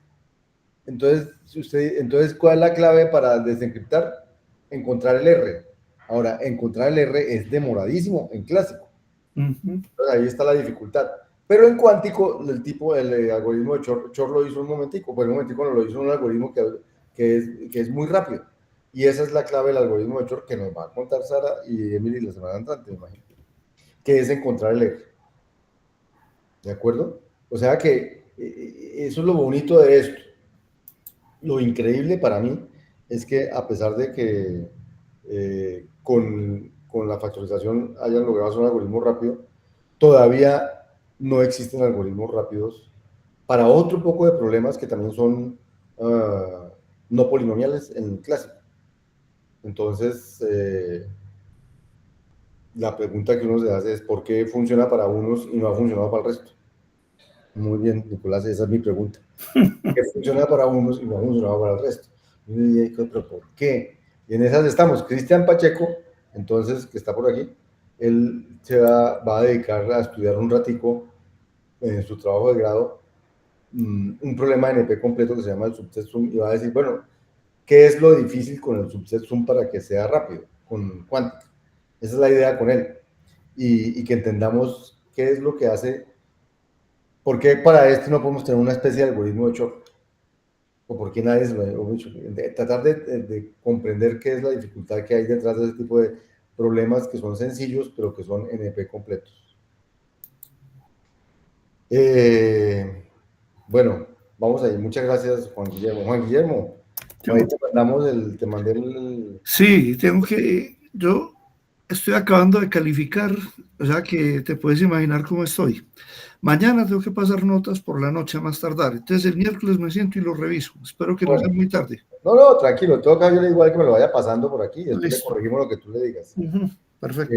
¿cuál es la clave para desencriptar? Encontrar el R. Ahora, encontrar el R es demoradísimo en clásico. Entonces, ahí está la dificultad. Pero en cuántico, el algoritmo de Shor lo hizo un momentico, pues un momentico no lo hizo un algoritmo que es muy rápido. Y esa es la clave del algoritmo de Shor que nos va a contar Sara y Emily la semana entrante, me imagino. Que es encontrar el R. ¿De acuerdo? O sea que eso es lo bonito de esto. Lo increíble para mí es que a pesar de que con la factorización hayan logrado hacer un algoritmo rápido, todavía no existen algoritmos rápidos para otro poco de problemas que también son no polinomiales en clásico. Entonces, la pregunta que uno se hace es ¿por qué funciona para unos y no ha funcionado para el resto? Muy bien, Nicolás, esa es mi pregunta. ¿Por qué funciona para unos y no ha funcionado para el resto? Y uno dice, ¿pero por qué? Y en esas estamos. Cristian Pacheco, entonces, que está por aquí, él va a dedicar a estudiar un ratico en su trabajo de grado un problema de NP completo que se llama el subset sum y va a decir, bueno, ¿qué es lo difícil con el subset sum para que sea rápido, con cuántica? Esa es la idea con él. Y que entendamos qué es lo que hace, por qué para este no podemos tener una especie de algoritmo de Shor, o por qué nadie se lo ha hecho. Tratar de comprender qué es la dificultad que hay detrás de ese tipo de problemas que son sencillos, pero que son NP completos. Bueno, vamos ahí. Muchas gracias, Juan Guillermo. Juan Guillermo, ahí te mandé el... Sí, yo estoy acabando de calificar, o sea que te puedes imaginar cómo estoy. Mañana tengo que pasar notas por la noche a más tardar, entonces el miércoles me siento y lo reviso. Espero que no sea muy tarde. No, tranquilo, todo acá yo le igual que me lo vaya pasando por aquí, después le corregimos lo que tú le digas. Perfecto.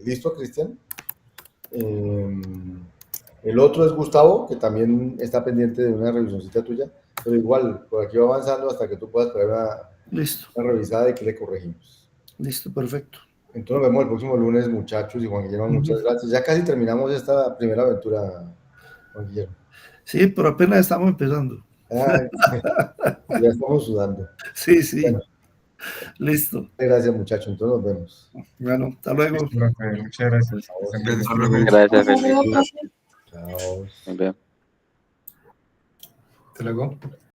¿Listo, Cristian? El otro es Gustavo, que también está pendiente de una revisioncita tuya, pero igual, por aquí va avanzando hasta que tú puedas traer una revisada y que le corregimos. Listo, perfecto. Entonces nos vemos el próximo lunes, muchachos, y Juan Guillermo, muchas gracias. Ya casi terminamos esta primera aventura, Juan Guillermo. Sí, pero apenas estamos empezando. Ya estamos sudando. Sí. Bueno. Listo. Gracias, muchachos. Entonces nos vemos. Bueno, hasta luego. Muchas gracias. Gracias, Felipe. Chao. Hasta luego.